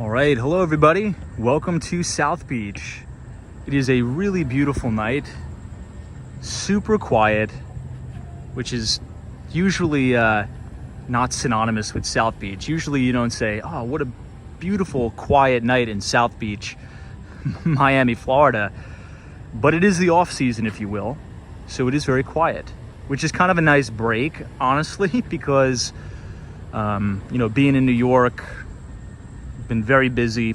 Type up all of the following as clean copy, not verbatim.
All right, hello everybody. Welcome to South Beach. It is a really beautiful night, super quiet, which is usually not synonymous with South Beach. Usually you don't say, oh, what a beautiful, quiet night in South Beach, Miami, Florida. But it is the off season, if you will. So it is very quiet, which is kind of a nice break, honestly, because, being in New York, been very busy.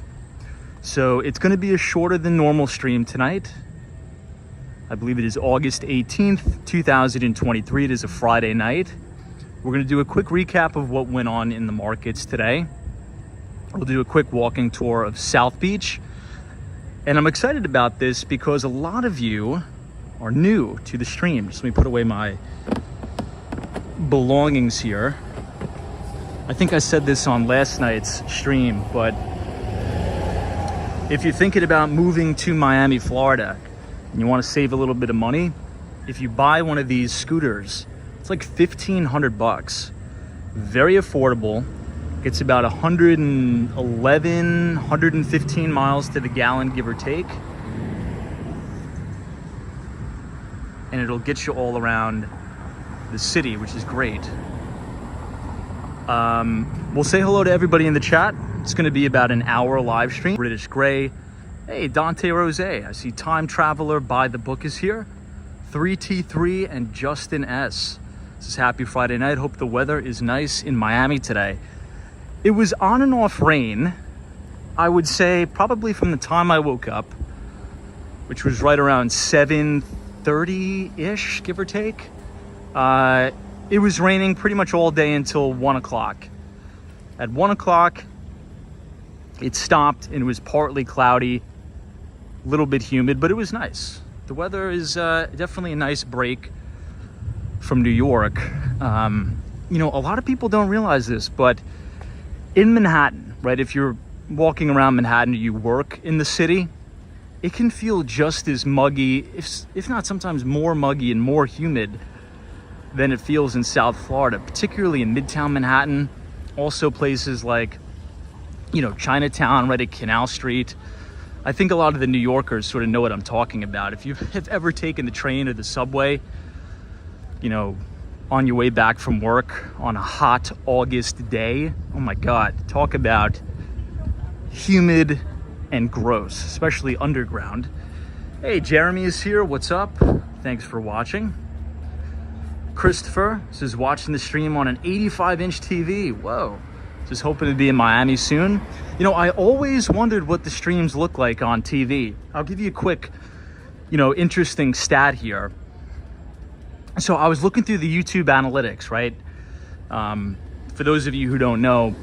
So it's going to be a shorter than normal stream tonight. I believe it is August 18th, 2023. It is a Friday night. We're going to do a quick recap of what went on in the markets today. We'll do a quick walking tour of South Beach. And I'm excited about this because a lot of you are new to the stream. Just let me put away my belongings here. I think I said this on last night's stream, but if you're thinking about moving to Miami, Florida, and you want to save a little bit of money, if you buy one of these scooters, it's like $1,500. Very affordable. It's about 111, 115 miles to the gallon, give or take. And it'll get you all around the city, which is great. We'll say hello to everybody in the chat. It's going to be about an hour live stream. British Gray. Hey, Dante Rose. I see Time Traveler by the Book is here. 3T3 and Justin S. This is happy Friday night. Hope the weather is nice in Miami today. It was on and off rain, I would say, probably from the time I woke up, which was right around 7:30-ish, give or take. It was raining pretty much all day until 1 o'clock. At 1 o'clock, it stopped and it was partly cloudy, a little bit humid, but it was nice. The weather is definitely a nice break from New York. A lot of people don't realize this, but in Manhattan, right, if you're walking around Manhattan, you work in the city, it can feel just as muggy, if not sometimes more muggy and more humid than it feels in South Florida, particularly in Midtown Manhattan. Also places like, Chinatown, right at Canal Street. I think a lot of the New Yorkers sort of know what I'm talking about. If you have ever taken the train or the subway, on your way back from work on a hot August day, oh my God, talk about humid and gross, especially underground. Hey, Jeremy is here. What's up? Thanks for watching. Christopher says watching the stream on an 85-inch TV. Whoa. Just hoping to be in Miami soon. I always wondered what the streams look like on TV. I'll give you a quick, interesting stat here. So I was looking through the YouTube analytics, right? For those of you who don't know,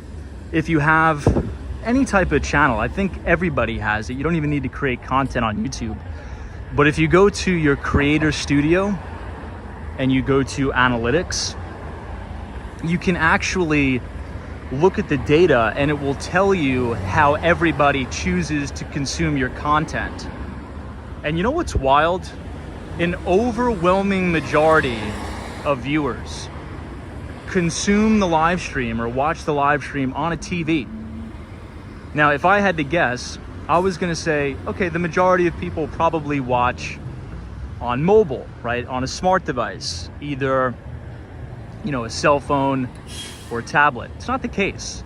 if you have any type of channel, I think everybody has it. You don't even need to create content on YouTube. But if you go to your creator studio and you go to analytics, you can actually look at the data and it will tell you how everybody chooses to consume your content. And you know what's wild? An overwhelming majority of viewers consume the live stream or watch the live stream on a TV. Now, if I had to guess, I was gonna say, okay, the majority of people probably watch on mobile, right? On a smart device, either, a cell phone or a tablet. It's not the case.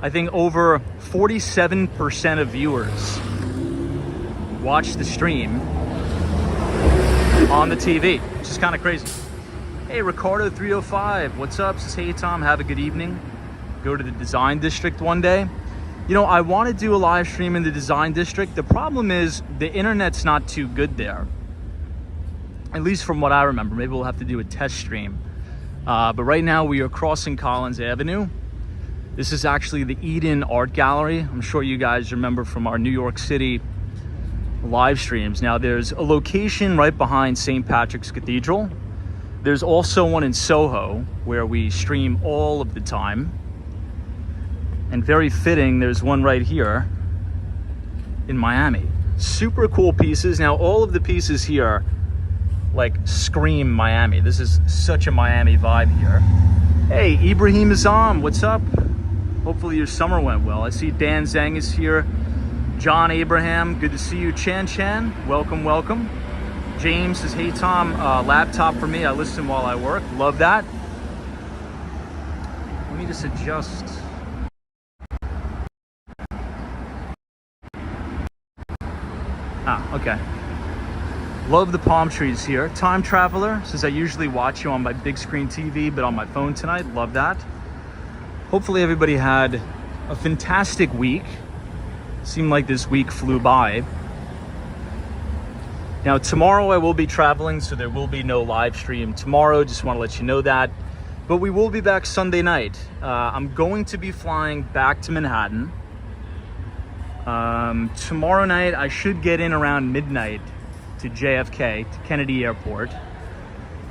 I think over 47% of viewers watch the stream on the TV, which is kind of crazy. Hey, Ricardo 305, what's up? Says, hey, Tom, have a good evening. Go to the Design District one day. I want to do a live stream in the Design District. The problem is the internet's not too good there. At least from what I remember. Maybe we'll have to do a test stream. But right now we are crossing Collins Avenue. This is actually the Eden Art Gallery. I'm sure you guys remember from our New York City live streams. Now there's a location right behind St. Patrick's Cathedral. There's also one in Soho where we stream all of the time. And very fitting, there's one right here in Miami. Super cool pieces. Now all of the pieces here scream Miami. This is such a Miami vibe here. Hey, Ibrahim Azam, what's up? Hopefully your summer went well. I see Dan Zhang is here. John Abraham, good to see you. Chan, welcome, welcome. James says, hey Tom, laptop for me. I listen while I work. Love that. Let me just adjust. Okay. Love the palm trees here. Time Traveler says, I usually watch you on my big screen TV, but on my phone tonight. Love that. Hopefully everybody had a fantastic week. Seemed like this week flew by. Now tomorrow I will be traveling, so there will be no live stream tomorrow. Just want to let you know that. But we will be back Sunday night. I'm going to be flying back to Manhattan. Tomorrow night I should get in around midnight to JFK, to Kennedy Airport.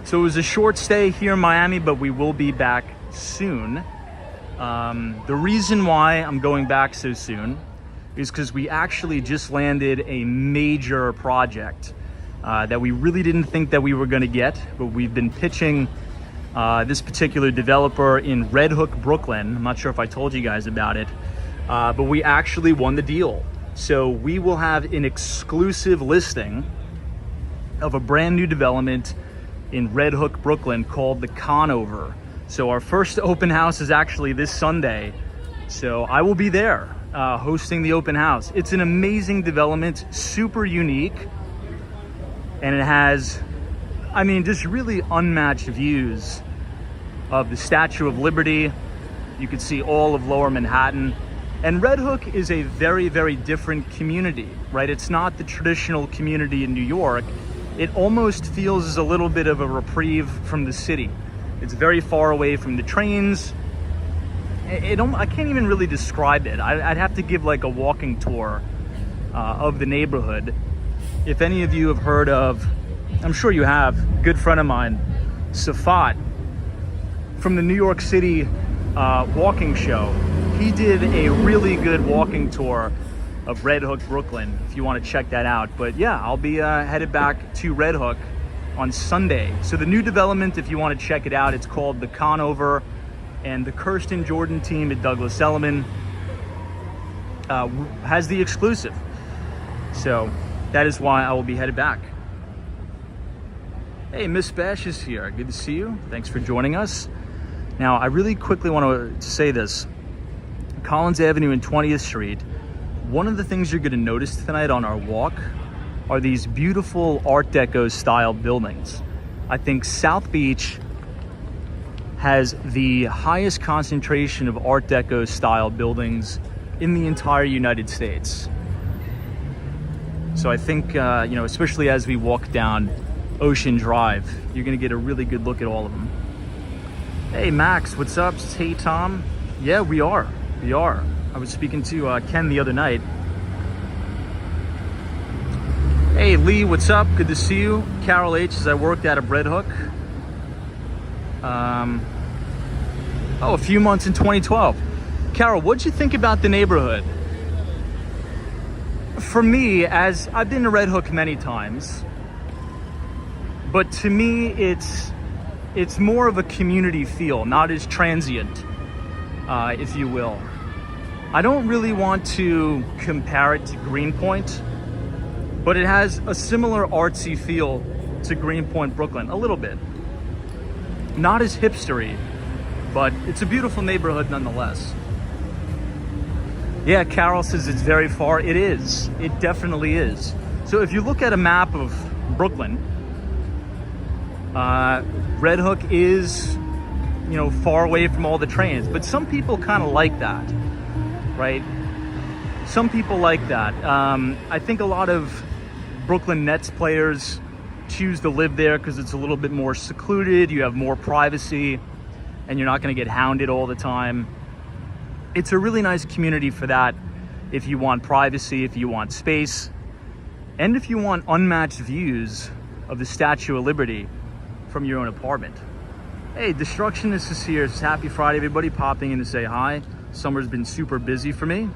So it was a short stay here in Miami, but we will be back soon. The reason why I'm going back so soon is because we actually just landed a major project that we really didn't think that we were going to get, but we've been pitching this particular developer in Red Hook, Brooklyn. I'm not sure if I told you guys about it, but we actually won the deal. So we will have an exclusive listing of a brand new development in Red Hook, Brooklyn called the Conover. So our first open house is actually this Sunday. So I will be there hosting the open house. It's an amazing development, super unique. And it has, I mean, just really unmatched views of the Statue of Liberty. You can see all of Lower Manhattan. And Red Hook is a very, very different community, right? It's not the traditional community in New York. It almost feels as a little bit of a reprieve from the city. It's very far away from the trains. I can't even really describe it. I'd have to give like a walking tour of the neighborhood. If any of you have heard of, I'm sure you have, a good friend of mine, Safat, from the New York City walking show. He did a really good walking tour of Red Hook, Brooklyn, if you want to check that out. But yeah, I'll be headed back to Red Hook on Sunday. So the new development, if you want to check it out, it's called the Conover, and the Kirsten Jordan team at Douglas Elliman has the exclusive. So that is why I will be headed back. Hey, Miss Bash is here. Good to see you. Thanks for joining us. Now, I really quickly want to say this. Collins Avenue and 20th Street, one of the things you're going to notice tonight on our walk are these beautiful Art Deco style buildings. I think South Beach has the highest concentration of Art Deco style buildings in the entire United States. So I think, especially as we walk down Ocean Drive, you're going to get a really good look at all of them. Hey, Max, what's up? Hey, Tom. Yeah, we are. I was speaking to Ken the other night. Hey, Lee, what's up? Good to see you. Carol H says, I worked out of Red Hook. A few months in 2012. Carol, what'd you think about the neighborhood? For me, as I've been to Red Hook many times, but to me, it's more of a community feel, not as transient, if you will. I don't really want to compare it to Greenpoint, but it has a similar artsy feel to Greenpoint, Brooklyn, a little bit. Not as hipstery, but it's a beautiful neighborhood nonetheless. Yeah, Carol says it's very far. It is. It definitely is. So if you look at a map of Brooklyn, Red Hook is, far away from all the trains, but some people kind of like that, right? Some people like that. I think a lot of Brooklyn Nets players choose to live there because it's a little bit more secluded, you have more privacy, and you're not going to get hounded all the time. It's a really nice community for that if you want privacy, if you want space, and if you want unmatched views of the Statue of Liberty from your own apartment. Hey, Destructionist is here. It's happy Friday, everybody popping in to say hi. Summer's been super busy for me.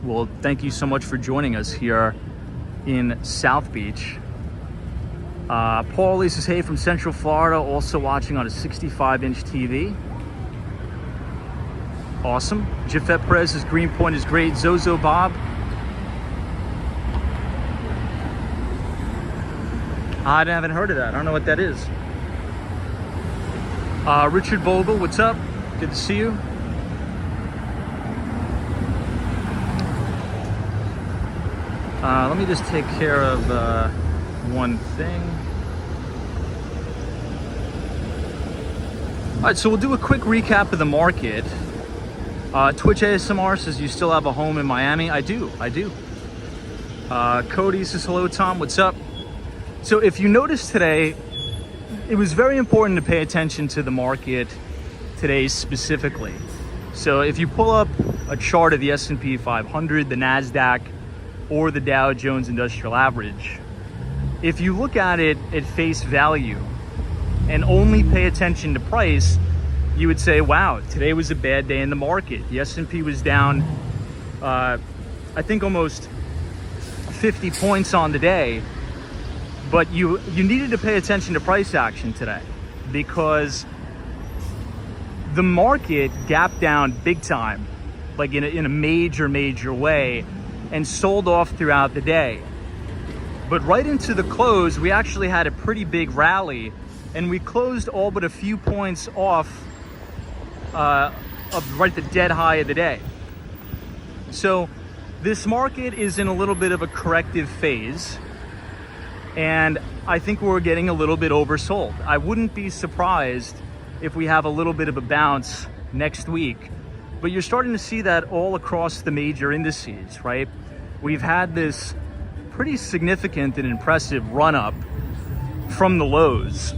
Well, thank you so much for joining us here in South Beach. Paulie says, hey, from Central Florida, also watching on a 65-inch TV. Awesome. Jafet Perez's green point is great. Zozo Bob. I haven't heard of that. I don't know what that is. Richard Bogle, what's up? Good to see you. Let me just take care of one thing. All right, so we'll do a quick recap of the market. Twitch ASMR says you still have a home in Miami. I do. Cody says hello, Tom. What's up? So if you notice today, it was very important to pay attention to the market today specifically. So if you pull up a chart of the S&P 500, the NASDAQ, or the Dow Jones Industrial Average, if you look at it at face value and only pay attention to price, you would say, wow, today was a bad day in the market. The S&P was down, I think almost 50 points on the day. But you needed to pay attention to price action today because the market gapped down big time, like in a major way, and sold off throughout the day. But right into the close, we actually had a pretty big rally, and we closed all but a few points off of right the dead high of the day. So this market is in a little bit of a corrective phase. And I think we're getting a little bit oversold. I wouldn't be surprised if we have a little bit of a bounce next week. But you're starting to see that all across the major indices, right? We've had this pretty significant and impressive run up from the lows.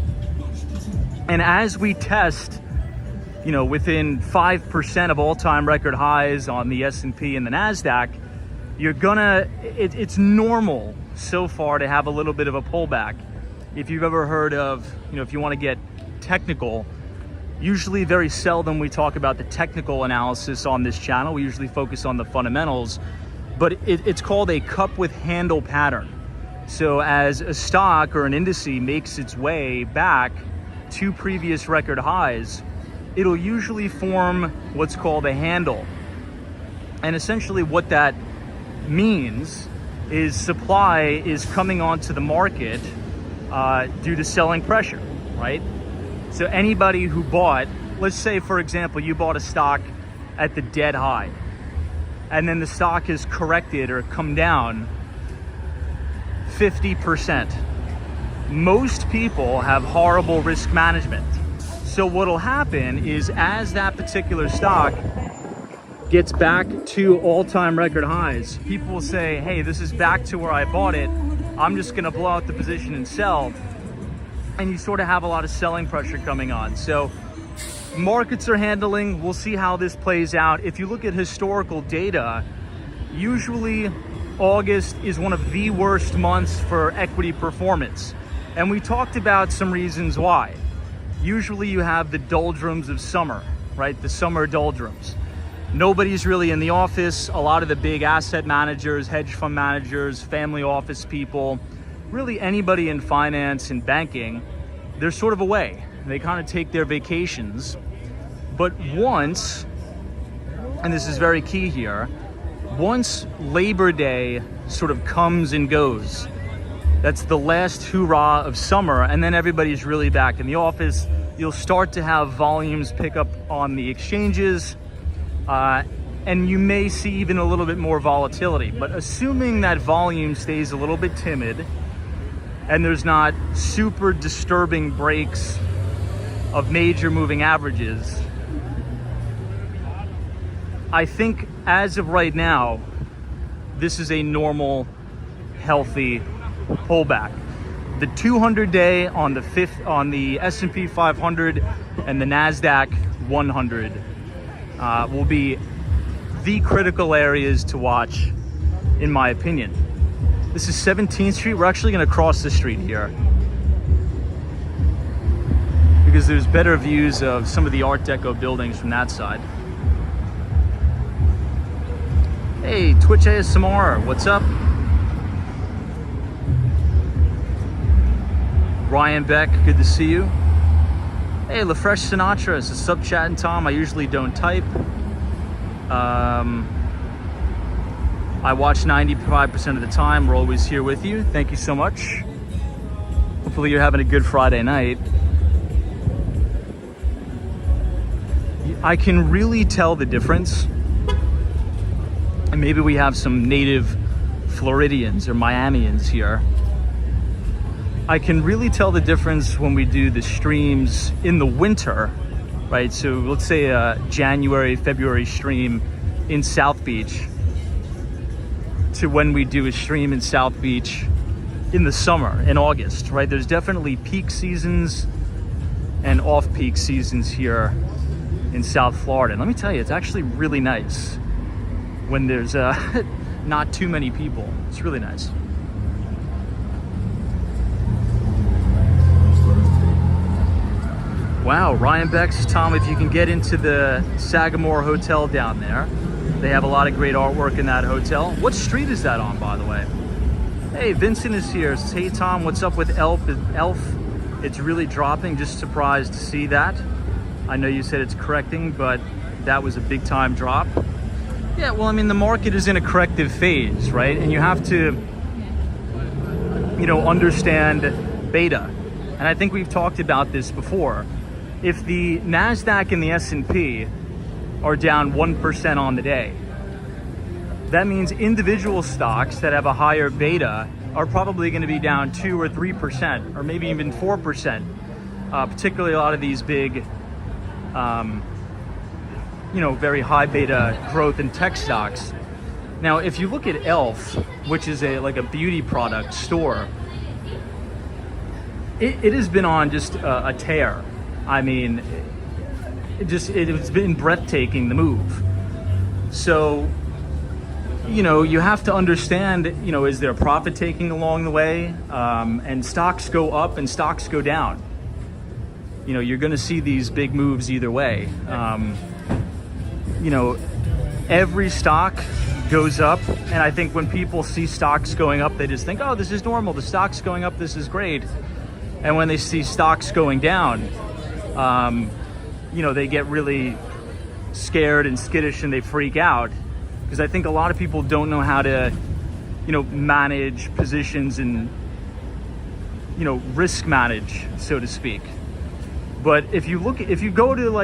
And as we test, within 5% of all-time record highs on the S&P and the NASDAQ, it's normal so far to have a little bit of a pullback. If you've ever heard of, if you want to get technical, usually very seldom we talk about the technical analysis on this channel. We usually focus on the fundamentals, but it's called a cup with handle pattern. So as a stock or an indice makes its way back to previous record highs, it'll usually form what's called a handle. And essentially what that means is supply is coming onto the market due to selling pressure, right? So anybody who bought, let's say for example, you bought a stock at the dead high, and then the stock has corrected or come down 50%. Most people have horrible risk management. So what'll happen is as that particular stock gets back to all-time record highs, people will say, hey, this is back to where I bought it. I'm just gonna blow out the position and sell. And you sort of have a lot of selling pressure coming on. So markets are handling, we'll see how this plays out. If you look at historical data, usually August is one of the worst months for equity performance. And we talked about some reasons why. Usually you have the doldrums of summer, right? The summer doldrums. Nobody's really in the office. A lot of the big asset managers, hedge fund managers, family office people, really anybody in finance and banking, they're sort of away. They kind of take their vacations. But once, and this is very key here, once Labor Day sort of comes and goes, that's the last hoorah of summer, and then everybody's really back in the office. You'll start to have volumes pick up on the exchanges, and you may see even a little bit more volatility. But assuming that volume stays a little bit timid and there's not super disturbing breaks of major moving averages, I think as of right now, this is a normal, healthy pullback. The 200-day on the S&P 500 and the NASDAQ 100 will be the critical areas to watch, in my opinion. This is 17th Street. We're actually going to cross the street here because there's better views of some of the Art Deco buildings from that side. Hey, Twitch ASMR, what's up? Ryan Beck, good to see you. Hey, LaFresh Sinatra, it's a sub chat and Tom. I usually don't type. I watch 95% of the time. We're always here with you. Thank you so much. Hopefully you're having a good Friday night. I can really tell the difference. And maybe we have some native Floridians or Miamians here. I can really tell the difference when we do the streams in the winter, right? So let's say a January, February stream in South Beach to when we do a stream in South Beach in the summer, in August, right? There's definitely peak seasons and off-peak seasons here in South Florida. And let me tell you, it's actually really nice when there's not too many people. It's really nice. Wow, Ryan Bex, Tom, if you can get into the Sagamore Hotel down there. They have a lot of great artwork in that hotel. What street is that on, by the way? Hey, Vincent is here. Says, hey, Tom, what's up with Elf? It's really dropping. Just surprised to see that. I know you said it's correcting, but that was a big time drop. Yeah, well, I mean, the market is in a corrective phase, right? And you have to, understand beta. And I think we've talked about this before. If the NASDAQ and the S&P are down 1% on the day, that means individual stocks that have a higher beta are probably going to be down 2 or 3%, or maybe even 4%. Particularly a lot of these big, very high beta growth and tech stocks. Now, if you look at Elf, which is a beauty product store, it has been on just a tear. I mean, it's been breathtaking, the move. So, you have to understand, is there profit taking along the way? And stocks go up and stocks go down. You're going to see these big moves either way. Every stock goes up. And I think when people see stocks going up, they just think, oh, this is normal. The stock's going up. This is great. And when they see stocks going down, they get really scared and skittish and they freak out, because I think a lot of people don't know how to, manage positions and, risk manage, so to speak. But if you go to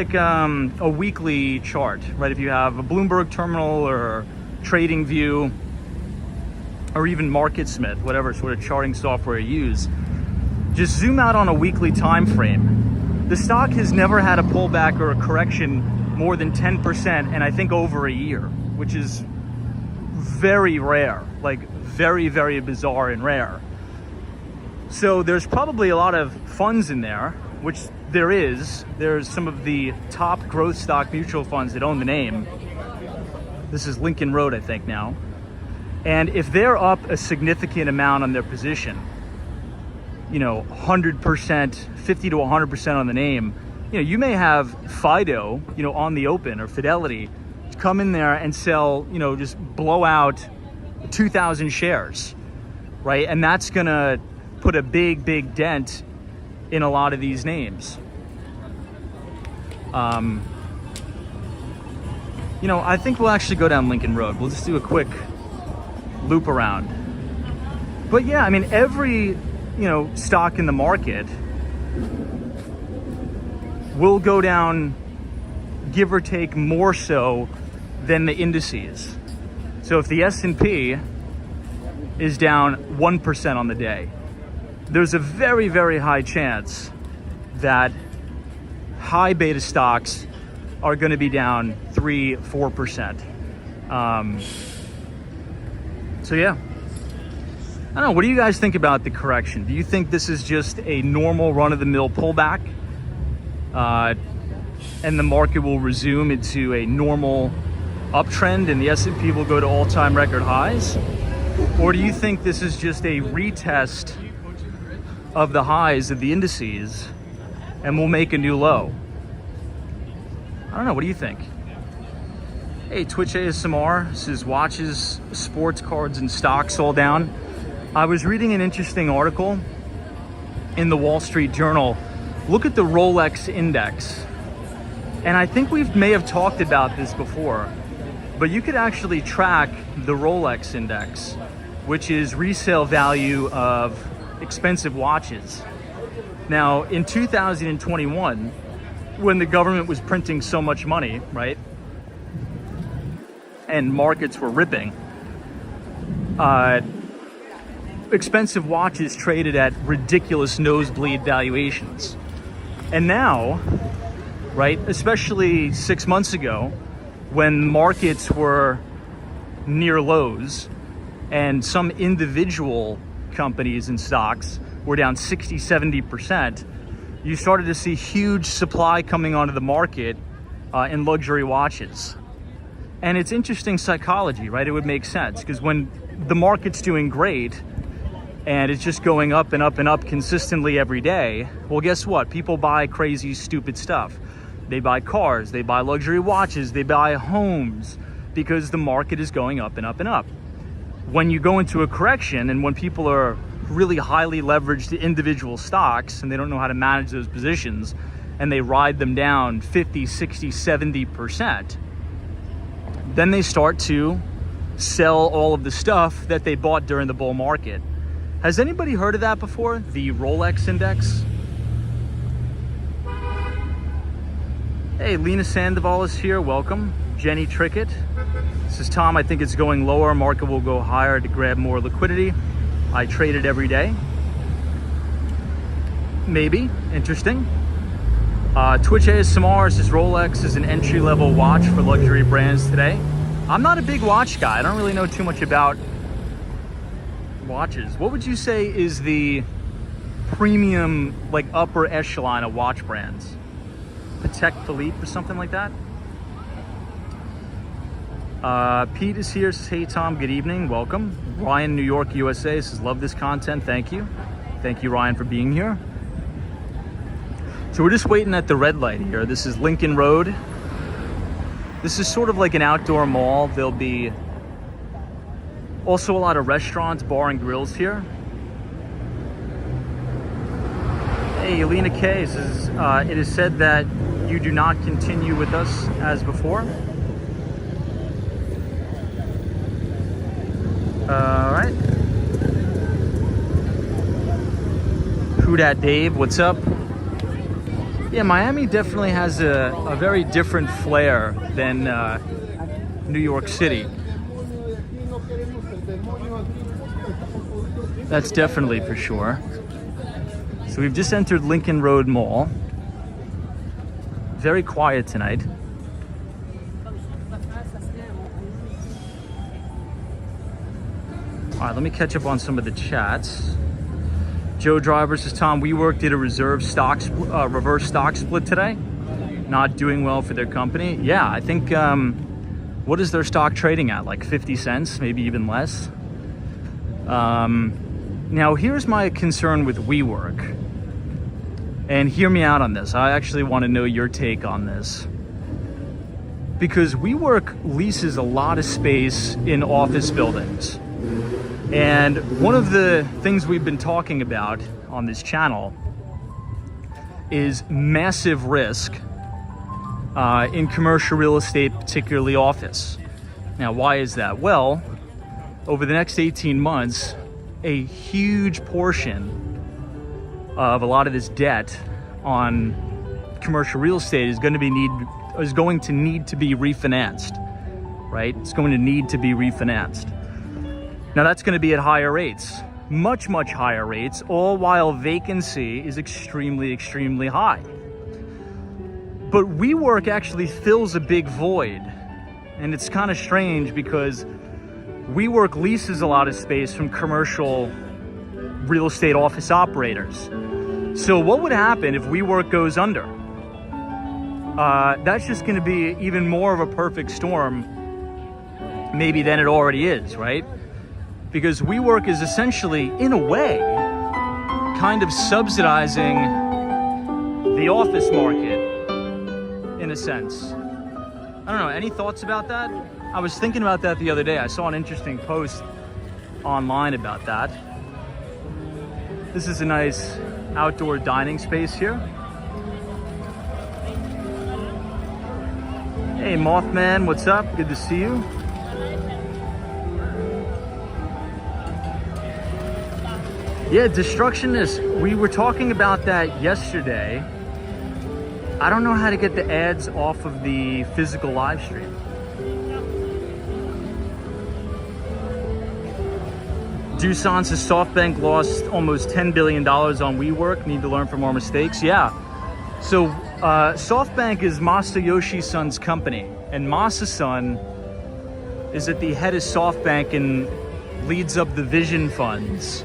a weekly chart, right? If you have a Bloomberg Terminal or TradingView or even MarketSmith, whatever sort of charting software you use, just zoom out on a weekly time frame. The stock has never had a pullback or a correction more than 10%, and I think over a year, which is very rare, very, very bizarre and rare. So there's probably a lot of funds in there, which there is. There's some of the top growth stock mutual funds that own the name. This is Lincoln Road, I think now. And if they're up a significant amount on their position, 100%, 50 to 100% on the name, you may have Fido, on the open, or Fidelity, come in there and sell, just blow out 2,000 shares, right? And that's going to put a big, big dent in a lot of these names. I think we'll actually go down Lincoln Road. We'll just do a quick loop around. But yeah, I mean, every stock in the market will go down, give or take, more so than the indices. So if the S&P is down 1% on the day, there's a very, very high chance that high beta stocks are going to be down 3-4%. So yeah, I don't know. What do you guys think about the correction? Do you think this is just a normal run-of-the-mill pullback, and the market will resume into a normal uptrend and the S&P will go to all-time record highs? Or do you think this is just a retest of the highs of the indices and we'll make a new low? I don't know. What do you think? Hey, Twitch ASMR says watches, sports cards, and stocks all down. I was reading an interesting article in the Wall Street Journal. Look at the Rolex index. And I think we may have talked about this before. but you could actually track the Rolex index, which is resale value of expensive watches. Now, in 2021, when the government was printing so much money, right, and markets were ripping, expensive watches traded at ridiculous nosebleed valuations. And now, right, especially 6 months ago, when markets were near lows and some individual companies and stocks were down 60, 70%, you started to see huge supply coming onto the market in luxury watches. And it's interesting psychology, right? It would make sense, because when the market's doing great and it's just going up and up and up consistently every day, well, guess what? People buy crazy, stupid stuff. They buy cars, they buy luxury watches, they buy homes, because the market is going up and up and up. When you go into a correction, and when people are really highly leveraged to individual stocks and they don't know how to manage those positions, and they ride them down 50, 60, 70%, then they start to sell all of the stuff that they bought during the bull market. Has anybody heard of that before? The Rolex index? Hey, Lena Sandoval is here, welcome. Jenny Trickett. This is Tom, I think it's going lower. Market will go higher to grab more liquidity. I trade it every day. Maybe, interesting. Twitch ASMR says Rolex is an entry-level watch for luxury brands today. I'm not a big watch guy. I don't really know too much about watches. What would you say is the premium, like upper echelon of watch brands? Patek Philippe or something like that? Pete is here, says, hey Tom, good evening, welcome. Ryan, New York, USA says, love this content, thank you. Thank you, Ryan, for being here. So we're just waiting at the red light here. This is Lincoln Road. This is sort of like an outdoor mall. There'll be also a lot of restaurants, bar and grills here. Hey, Elena K says, it is said that you do not continue with us as before. All right. Who dat Dave, what's up? Yeah, Miami definitely has a very different flair than New York City. That's definitely for sure. So we've just entered Lincoln Road Mall. Very quiet tonight. All right, let me catch up on some of the chats. Joe Driver says, Tom, WeWork did a reverse stock split today. Not doing well for their company. Yeah, I think, what is their stock trading at? Like 50 cents, maybe even less. Now, here's my concern with WeWork. And hear me out on this. I actually want to know your take on this. Because WeWork leases a lot of space in office buildings. And one of the things we've been talking about on this channel is massive risk in commercial real estate, particularly office. Now, why is that? Well, over the next 18 months, a huge portion of a lot of this debt on commercial real estate is going to need to be refinanced, right? It's going to need to be refinanced. Now that's going to be at higher rates, much, much higher rates, all while vacancy is extremely, extremely high. But WeWork actually fills a big void. And it's kind of strange because WeWork leases a lot of space from commercial real estate office operators. So what would happen if WeWork goes under? That's just going to be even more of a perfect storm maybe than it already is, right? Because WeWork is essentially, in a way, kind of subsidizing the office market, in a sense. I don't know, any thoughts about that? I was thinking about that the other day. I saw an interesting post online about that. This is a nice outdoor dining space here. Hey, Mothman, what's up? Good to see you. Yeah, Destructionist. We were talking about that yesterday. I don't know how to get the ads off of the physical live stream. Doosan says SoftBank lost almost $10 billion on WeWork. Need to learn from our mistakes. Yeah. So SoftBank is Masayoshi Son's company, and Masa-san is at the head of SoftBank and leads up the Vision funds.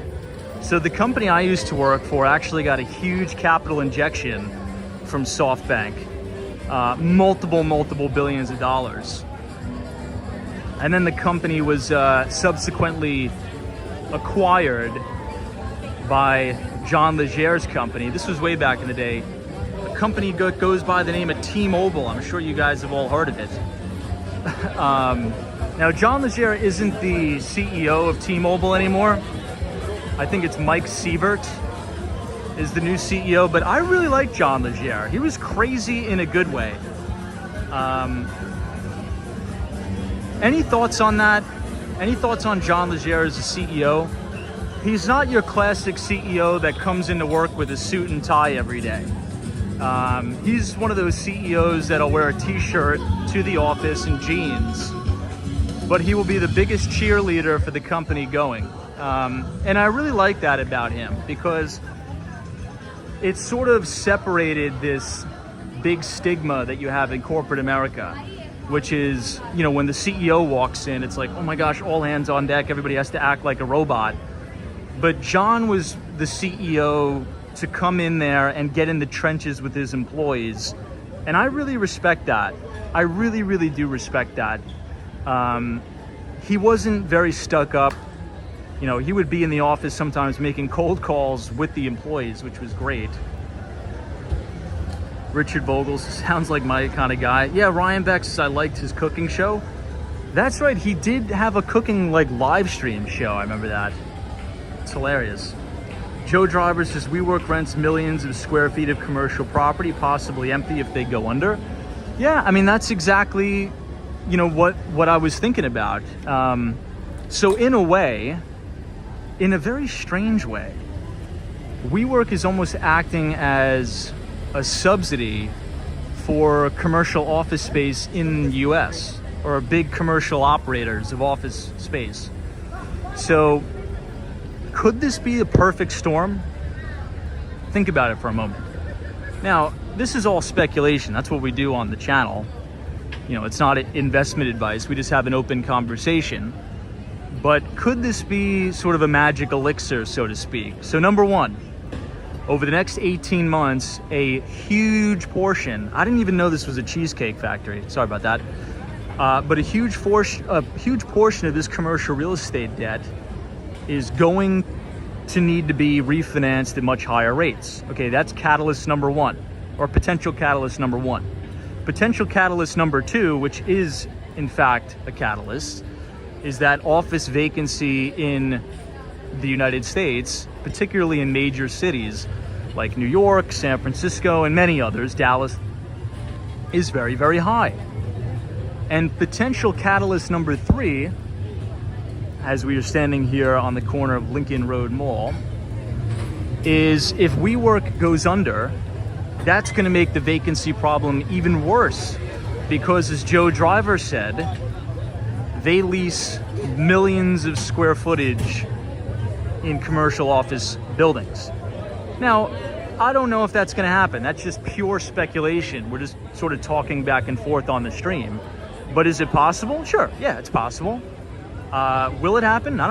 So the company I used to work for actually got a huge capital injection from SoftBank, multiple billions of dollars. And then the company was subsequently acquired by John Legere's company. This was way back in the day. A company goes by the name of T-Mobile. I'm sure you guys have all heard of it. Now, John Legere isn't the CEO of T-Mobile anymore. I think it's Mike Sievert is the new CEO, but I really like John Legere. He was crazy in a good way. Any thoughts on that? Any thoughts on John Legere as a CEO? He's not your classic CEO that comes into work with a suit and tie every day. He's one of those CEOs that'll wear a t-shirt to the office and jeans, but he will be the biggest cheerleader for the company going. And I really like that about him, because it's sort of separated this big stigma that you have in corporate America, which is, you know, when the CEO walks in, it's like, oh my gosh, all hands on deck, everybody has to act like a robot. But John was the CEO to come in there and get in the trenches with his employees. And I really respect that. I really do respect that. He wasn't very stuck up. You know, he would be in the office sometimes making cold calls with the employees, which was great. Richard Vogel sounds like my kind of guy. Yeah, Ryan Beck says I liked his cooking show. That's right, he did have a cooking like live stream show. I remember that. It's hilarious. Joe Driver says WeWork rents millions of square feet of commercial property, possibly empty if they go under. Yeah, I mean, that's exactly, you know, what I was thinking about. So in a way, in a very strange way, WeWork is almost acting as a subsidy for commercial office space in the US, or big commercial operators of office space. So could this be a perfect storm? Think about it for a moment. Now, this is all speculation. That's what we do on the channel. You know, it's not investment advice. We just have an open conversation. But could this be sort of a magic elixir, so to speak? So number one, over the next 18 months, a huge portion, I didn't even know this was a cheesecake factory, sorry about that, but a huge portion of this commercial real estate debt is going to need to be refinanced at much higher rates. Okay, that's catalyst number one, or potential catalyst number one. Potential catalyst number two, which is in fact a catalyst, is that office vacancy in the United States, particularly in major cities like New York, San Francisco, and many others, Dallas, is very high. And potential catalyst number three, as we are standing here on the corner of Lincoln Road Mall, is if WeWork goes under, that's going to make the vacancy problem even worse, because as Joe Driver said, they lease millions of square footage in commercial office buildings. Now, I don't know if that's going to happen. That's just pure speculation. We're just sort of talking back and forth on the stream. But is it possible? Sure. Yeah, it's possible. Will it happen? I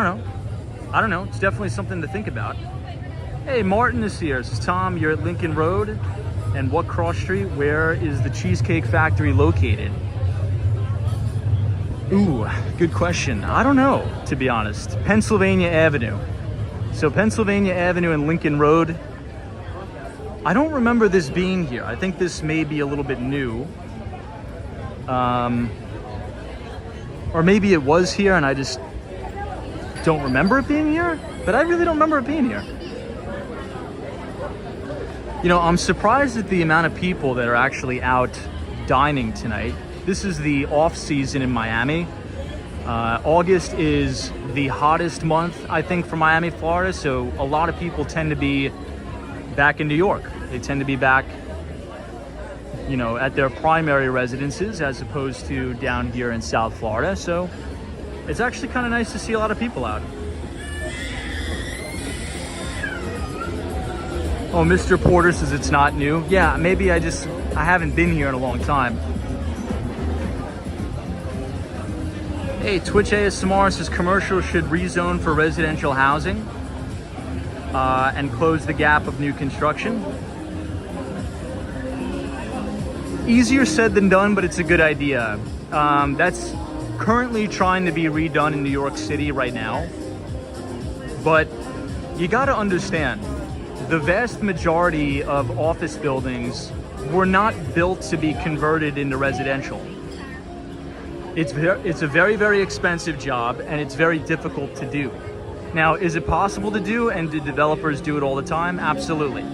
don't know. It's definitely something to think about. Hey, Martin is here. Says, Tom, you're at Lincoln Road. And what cross street? Where is the Cheesecake Factory located? Ooh, good question. I don't know, to be honest. Pennsylvania Avenue. So Pennsylvania Avenue and Lincoln Road. I don't remember this being here. I think this may be a little bit new. Or maybe it was here and I just don't remember it being here. But I really don't remember it being here. You know, I'm surprised at the amount of people that are actually out dining tonight. this is the off season in Miami. August is the hottest month, I think, for Miami, Florida. So a lot of people tend to be back in New York. They tend to be back, you know, at their primary residences as opposed to down here in South Florida. So it's actually kind of nice to see a lot of people out. Oh, Mr. Porter says it's not new. Yeah, maybe I haven't been here in a long time. Hey, Twitch ASMR says commercial should rezone for residential housing and close the gap of new construction. Easier said than done, but it's a good idea. That's currently trying to be redone in New York City right now. But you gotta understand, the vast majority of office buildings were not built to be converted into residential. It's a very, very expensive job, and it's very difficult to do. Now, is it possible to do, and do developers do it all the time? Absolutely,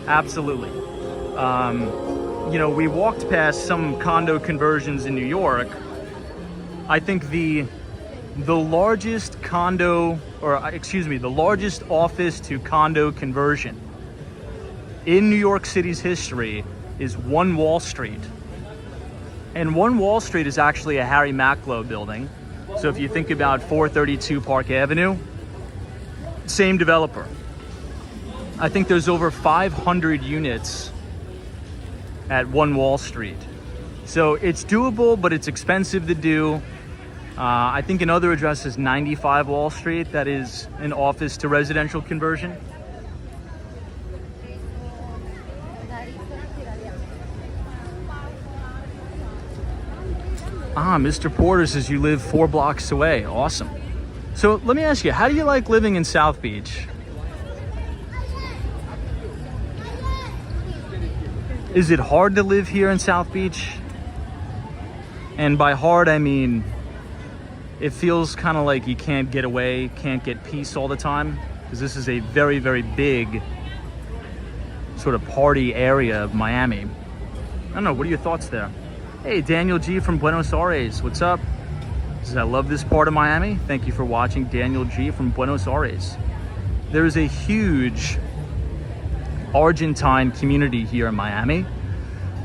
absolutely. You know, we walked past some condo conversions in New York. I think the largest condo, or excuse me, the largest office to condo conversion in New York City's history is One Wall Street. And One Wall Street is actually a Harry Macklowe building. So if you think about 432 Park Avenue, same developer. I think there's over 500 units at One Wall Street. So it's doable, but it's expensive to do. I think another address is 95 Wall Street. That is an office to residential conversion. Mr. Porter says you live 4 blocks away. Awesome. So let me ask you, how do you like living in South Beach? Is it hard to live here in South Beach? And by hard, I mean, it feels kind of like you can't get away, can't get peace all the time, because this is a very, very big sort of party area of Miami. I don't know, what are your thoughts there? Hey, Daniel G from Buenos Aires, what's up? Says, I love this part of Miami. Thank you for watching, Daniel G from Buenos Aires. There is a huge Argentine community here in Miami.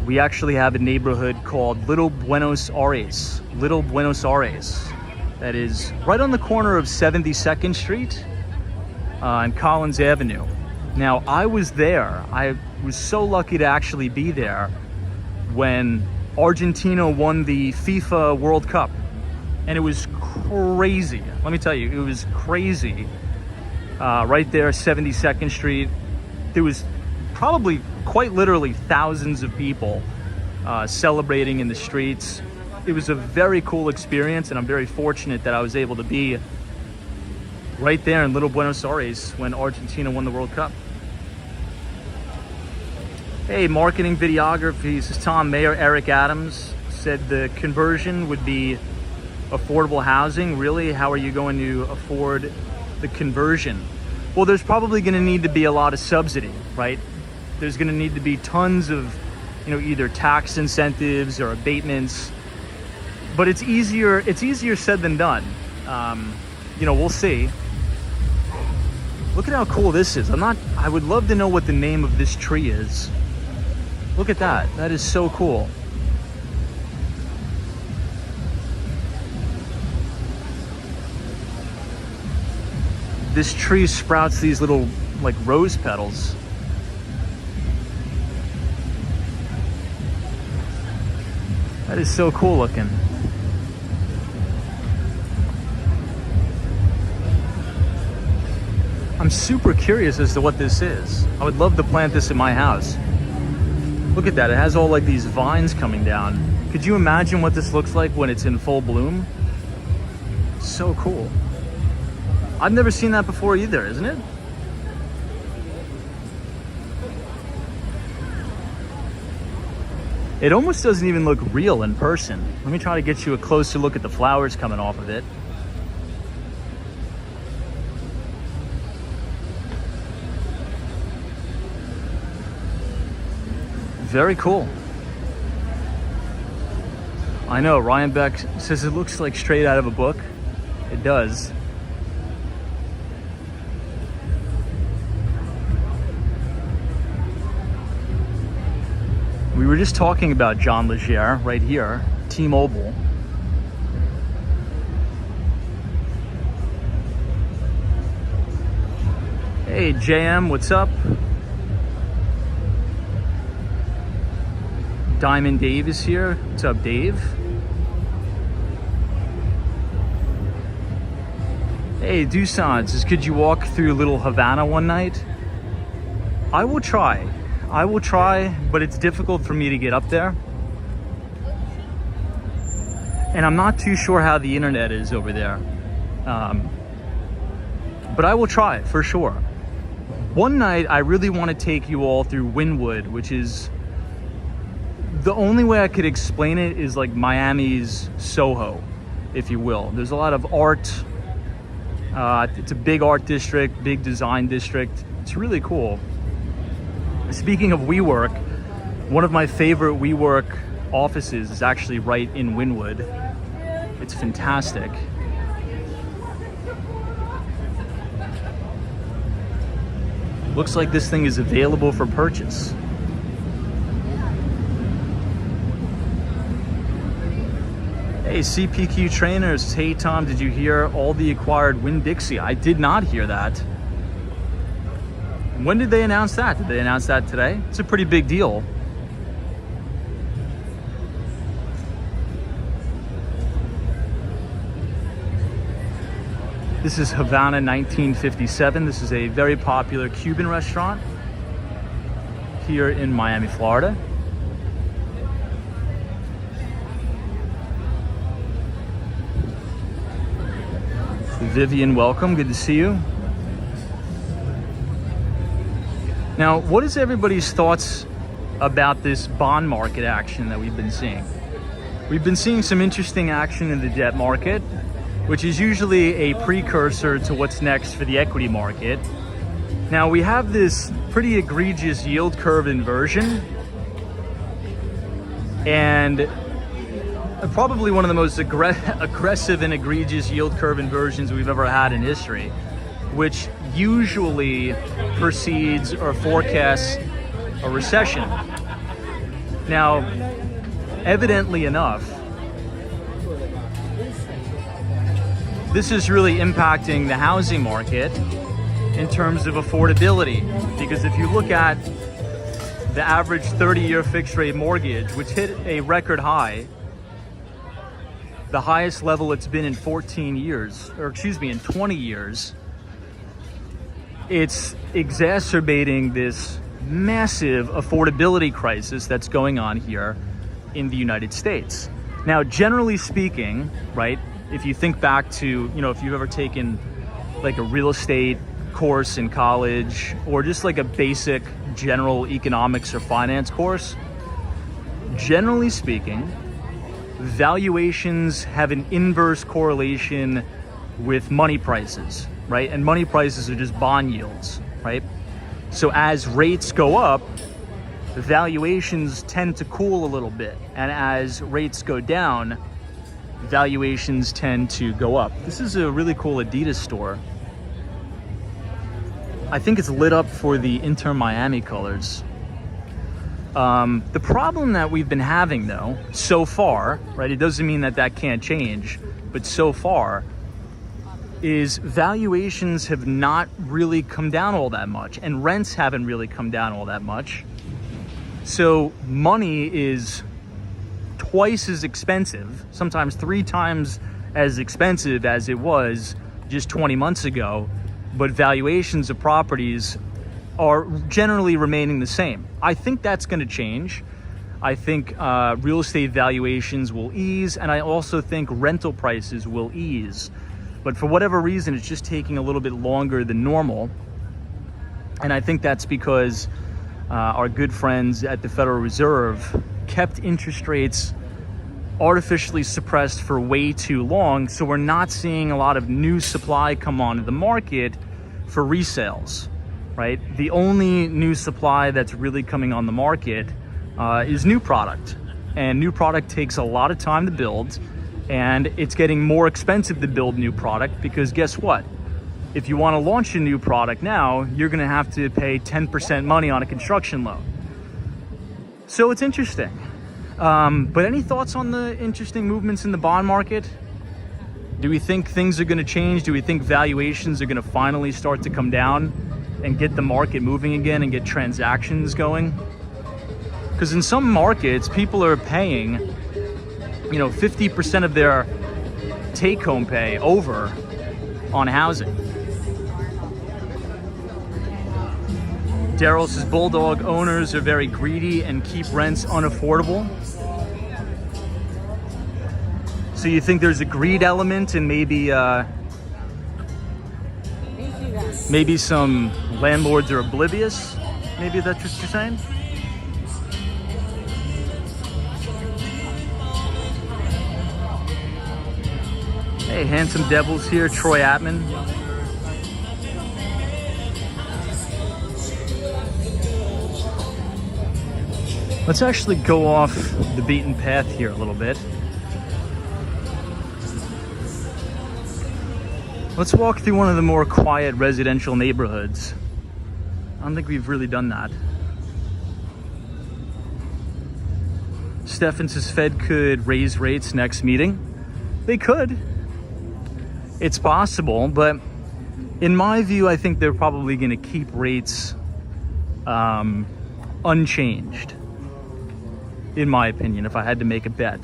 We actually have a neighborhood called Little Buenos Aires. Little Buenos Aires. That is right on the corner of 72nd Street and Collins Avenue. Now, I was there. I was so lucky to actually be there when Argentina won the FIFA World Cup. And it was crazy. Let me tell you, it was crazy. Right there, 72nd Street. There was probably quite literally thousands of people celebrating in the streets. It was a very cool experience, and I'm very fortunate that I was able to be right there in Little Buenos Aires when Argentina won the World Cup. Hey, marketing videography, this is Tom. Mayor Eric Adams said the conversion would be affordable housing. Really? How are you going to afford the conversion? Well, there's probably going to need to be a lot of subsidy, right? There's going to need to be tons of, you know, either tax incentives or abatements. But it's easier said than done. You know, we'll see. Look at how cool this is. I would love to know what the name of this tree is. Look at that. That is so cool. This tree sprouts these little, like, rose petals. That is so cool looking. I'm super curious as to what this is. I would love to plant this in my house. Look at that, it has all like these vines coming down. Could you imagine what this looks like when it's in full bloom? So cool. I've never seen that before either, isn't it? It almost doesn't even look real in person. Let me try to get you a closer look at the flowers coming off of it. Very cool. I know, Ryan Beck says it looks like straight out of a book. It does. We were just talking about John Legere right here, T-Mobile. Hey, JM, what's up? Diamond Dave is here. What's up, Dave? Hey, Doosan says, could you walk through Little Havana one night? I will try. I will try, but it's difficult for me to get up there. And I'm not too sure how the internet is over there. But I will try, for sure. One night, I really want to take you all through Wynwood, which is... the only way I could explain it is like Miami's Soho, if you will. There's a lot of art. It's a big art district, big design district. It's really cool. Speaking of WeWork, one of my favorite WeWork offices is actually right in Wynwood. It's fantastic. Looks like this thing is available for purchase. Hey, CPQ Trainers. Hey, Tom, did you hear all the acquired Winn-Dixie? I did not hear that. When did they announce that? Did they announce that today? It's a pretty big deal. This is Havana 1957. This is a very popular Cuban restaurant here in Miami, Florida. Vivian, welcome. Good to see you. Now, what is everybody's thoughts about this bond market action that we've been seeing? We've been seeing some interesting action in the debt market, which is usually a precursor to what's next for the equity market. Now, we have this pretty egregious yield curve inversion, and probably one of the most aggressive and egregious yield curve inversions we've ever had in history, which usually precedes or forecasts a recession. Now, evidently enough, this is really impacting the housing market in terms of affordability, because if you look at the average 30-year fixed rate mortgage, which hit a record high, the highest level it's been in 14 years, or excuse me, in 20 years, it's exacerbating this massive affordability crisis that's going on here in the United States. Now, generally speaking, right, if you think back to, if you've ever taken like a real estate course in college, or just like a basic general economics or finance course, generally speaking, valuations have an inverse correlation with money prices, right? And money prices are just bond yields, right? So as rates go up, valuations tend to cool a little bit. And as rates go down, valuations tend to go up. This is a really cool Adidas store. I think it's lit up for the Inter Miami colors. The problem that we've been having, though, so far, right, it doesn't mean that that can't change, but so far, is valuations have not really come down all that much, and rents haven't really come down all that much. So money is twice as expensive, sometimes 3 times as expensive as it was just 20 months ago, but valuations of properties are generally remaining the same. I think that's going to change. I think real estate valuations will ease, and I also think rental prices will ease. But for whatever reason, it's just taking a little bit longer than normal. And I think that's because our good friends at the Federal Reserve kept interest rates artificially suppressed for way too long, so we're not seeing a lot of new supply come onto the market for resales, right? The only new supply that's really coming on the market is new product, and new product takes a lot of time to build, and it's getting more expensive to build new product because guess what? If you want to launch a new product now, you're going to have to pay 10% money on a construction loan. So it's interesting. But any thoughts on the interesting movements in the bond market? Do we think things are going to change? Do we think valuations are going to finally start to come down and get the market moving again and get transactions going? Because in some markets, people are paying, 50% of their take-home pay over on housing. Daryl says Bulldog owners are very greedy and keep rents unaffordable. So you think there's a greed element and maybe some landlords are oblivious? Maybe that's what you're saying? Hey, Handsome Devils here, Troy Atman. Let's actually go off the beaten path here a little bit. Let's walk through one of the more quiet residential neighborhoods. I don't think we've really done that. Stefan says Fed could raise rates next meeting. They could. It's possible, but in my view, I think they're probably going to keep rates unchanged, in my opinion, if I had to make a bet.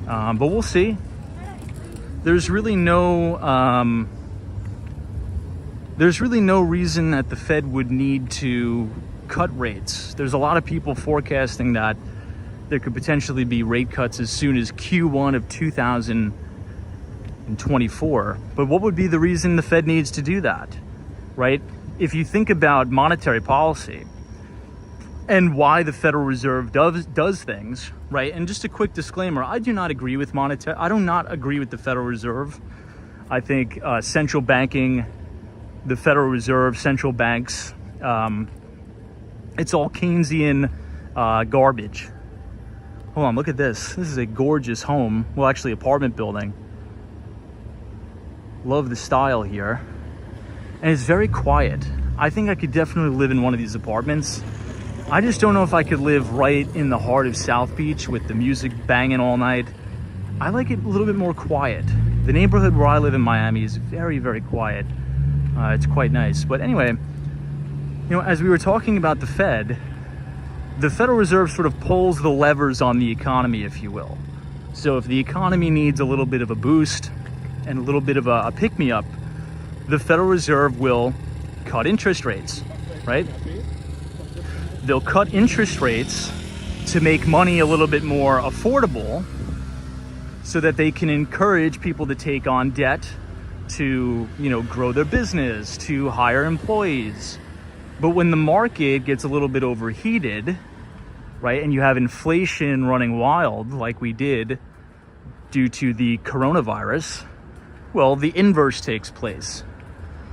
But we'll see. There's really no reason that the Fed would need to cut rates. There's a lot of people forecasting that there could potentially be rate cuts as soon as Q1 of 2024. But what would be the reason the Fed needs to do that, right? If you think about monetary policy and why the Federal Reserve does things, right? And just a quick disclaimer, I do not agree with the Federal Reserve. I think central banking, the Federal Reserve, central banks, it's all Keynesian garbage. Hold on, look at this. This is a gorgeous home. Well, actually apartment building. Love the style here. And it's very quiet. I think I could definitely live in one of these apartments. I just don't know if I could live right in the heart of South Beach with the music banging all night. I like it a little bit more quiet. The neighborhood where I live in Miami is very, very quiet. It's quite nice. But anyway, as we were talking about the Federal Reserve sort of pulls the levers on the economy, if you will. So if the economy needs a little bit of a boost and a little bit of a pick-me-up, the Federal Reserve will cut interest rates, right? They'll cut interest rates to make money a little bit more affordable so that they can encourage people to take on debt to, grow their business, to hire employees. But when the market gets a little bit overheated, right, and you have inflation running wild like we did due to the coronavirus, well, the inverse takes place.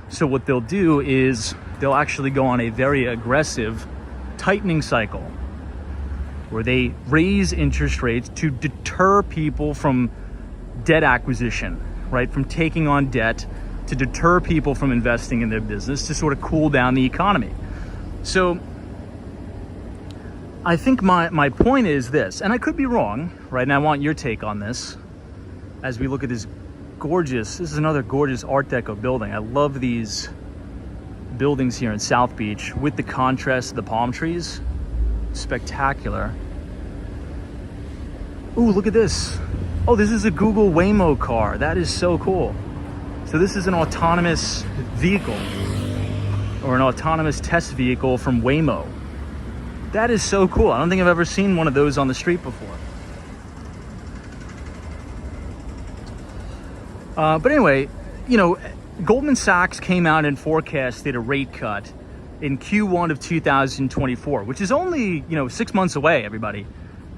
So what they'll do is they'll actually go on a very aggressive tightening cycle where they raise interest rates to deter people from debt acquisition, right? From taking on debt, to deter people from investing in their business, to sort of cool down the economy. So I think my point is this, and I could be wrong, right? And I want your take on this as we look at this is another gorgeous Art Deco building. I love these buildings here in South Beach with the contrast of the palm trees. Spectacular. Ooh, look at this. Oh, this is a Google Waymo car. That is so cool. So this is an autonomous vehicle or an autonomous test vehicle from Waymo. That is so cool. I don't think I've ever seen one of those on the street before. But anyway, Goldman Sachs came out and forecasted a rate cut in Q1 of 2024, which is only, 6 months away, everybody.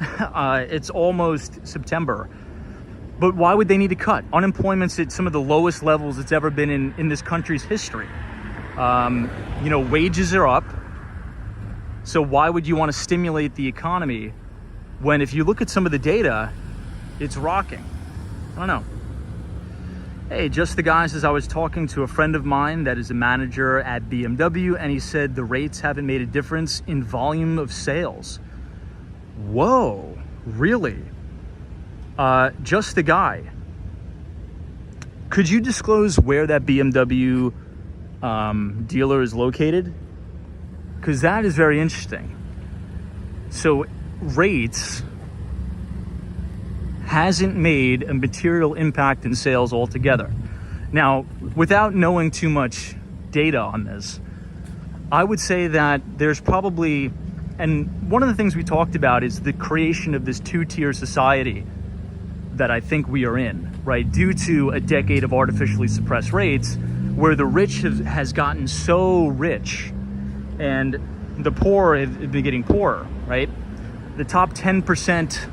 It's almost September. But why would they need to cut? Unemployment's at some of the lowest levels it's ever been in this country's history. Wages are up. So why would you want to stimulate the economy when if you look at some of the data, it's rocking. I don't know. Hey, just the guys, as I was talking to a friend of mine that is a manager at BMW, and he said the rates haven't made a difference in volume of sales. Whoa, really? Just the guy. Could you disclose where that BMW dealer is located? Because that is very interesting. So rates hasn't made a material impact in sales altogether. Now, without knowing too much data on this, I would say that there's probably, and one of the things we talked about is the creation of this two-tier society that I think we are in, right? Due to a decade of artificially suppressed rates, where the rich has gotten so rich and the poor have been getting poorer, right? The top 10%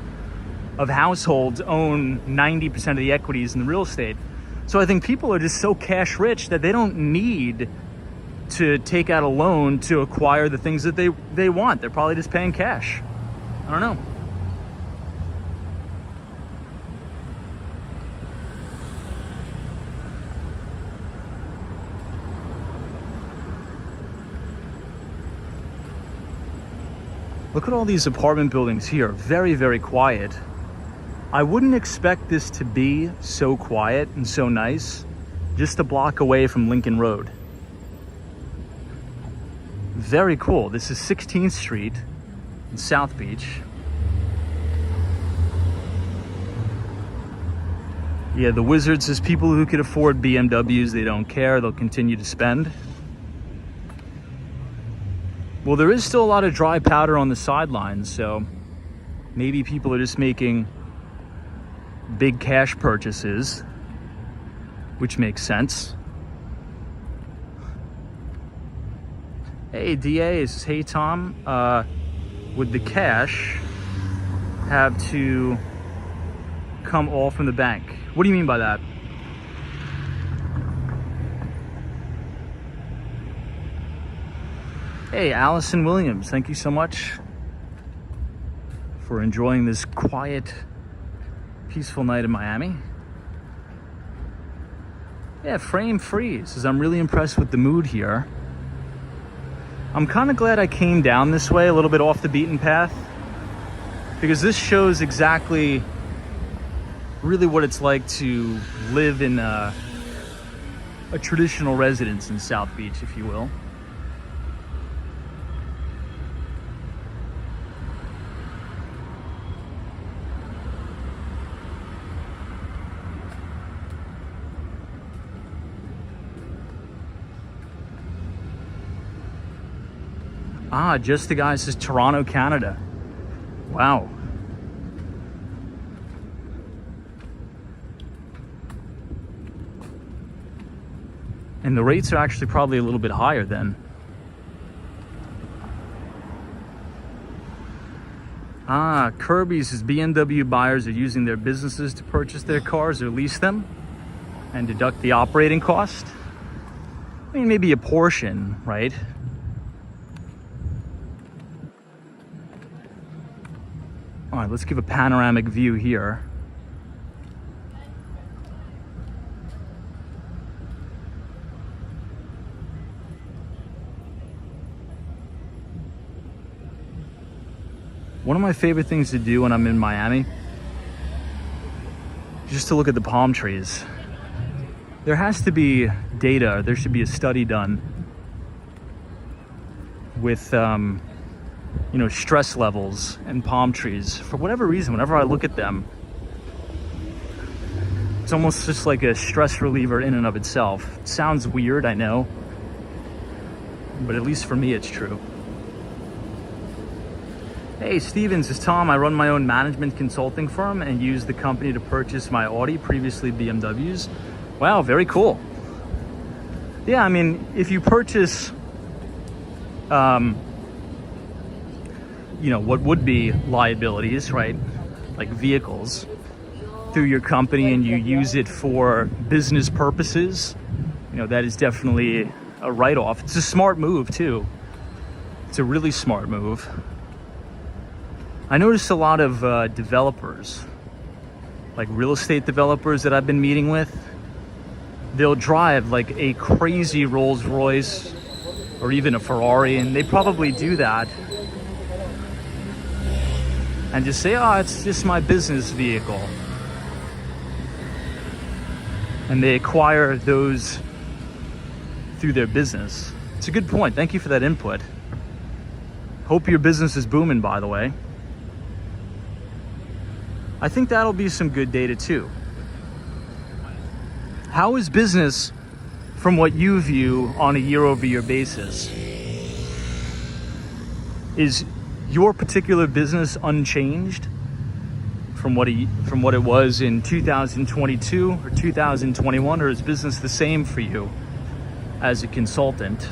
of households own 90% of the equities in the real estate. So I think people are just so cash rich that they don't need to take out a loan to acquire the things that they want. They're probably just paying cash. I don't know. Look at all these apartment buildings here. Very, very quiet. I wouldn't expect this to be so quiet and so nice just a block away from Lincoln Road. Very cool. This is 16th Street in South Beach. Yeah, the Wizards is people who can afford BMWs. They don't care. They'll continue to spend. Well, there is still a lot of dry powder on the sidelines, so maybe people are just making big cash purchases, which makes sense. Hey, DA, says, hey, Tom, would the cash have to come all from the bank? What do you mean by that? Hey, Allison Williams, thank you so much for enjoying this quiet, peaceful night in Miami. Yeah, Frame Free says, I'm really impressed with the mood here. I'm kind of glad I came down this way, a little bit off the beaten path, because this shows exactly really what it's like to live in a traditional residence in South Beach, if you will. Ah, just the guy says Toronto, Canada. Wow. And the rates are actually probably a little bit higher then. Ah, Kirby says BMW buyers are using their businesses to purchase their cars or lease them and deduct the operating cost. I mean, maybe a portion, right? All right, let's give a panoramic view here. One of my favorite things to do when I'm in Miami is just to look at the palm trees. There has to be data, there should be a study done with stress levels and palm trees. For whatever reason, whenever I look at them, it's almost just like a stress reliever in and of itself. It sounds weird, I know, but at least for me, it's true. Hey, Stevens, says Tom, I run my own management consulting firm and use the company to purchase my Audi, previously BMWs. Wow, very cool. Yeah, I mean, if you purchase what would be liabilities, right? Like vehicles through your company, and you use it for business purposes, that is definitely a write-off. It's a smart move too. It's a really smart move. I noticed a lot of developers, like real estate developers that I've been meeting with, they'll drive like a crazy Rolls Royce or even a Ferrari, and they probably do that and just say, oh, it's just my business vehicle. And they acquire those through their business. It's a good point. Thank you for that input. Hope your business is booming, by the way. I think that'll be some good data too. How is business from what you view on a year-over-year basis? Is your particular business unchanged from what it was in 2022 or 2021, or is business the same for you as a consultant?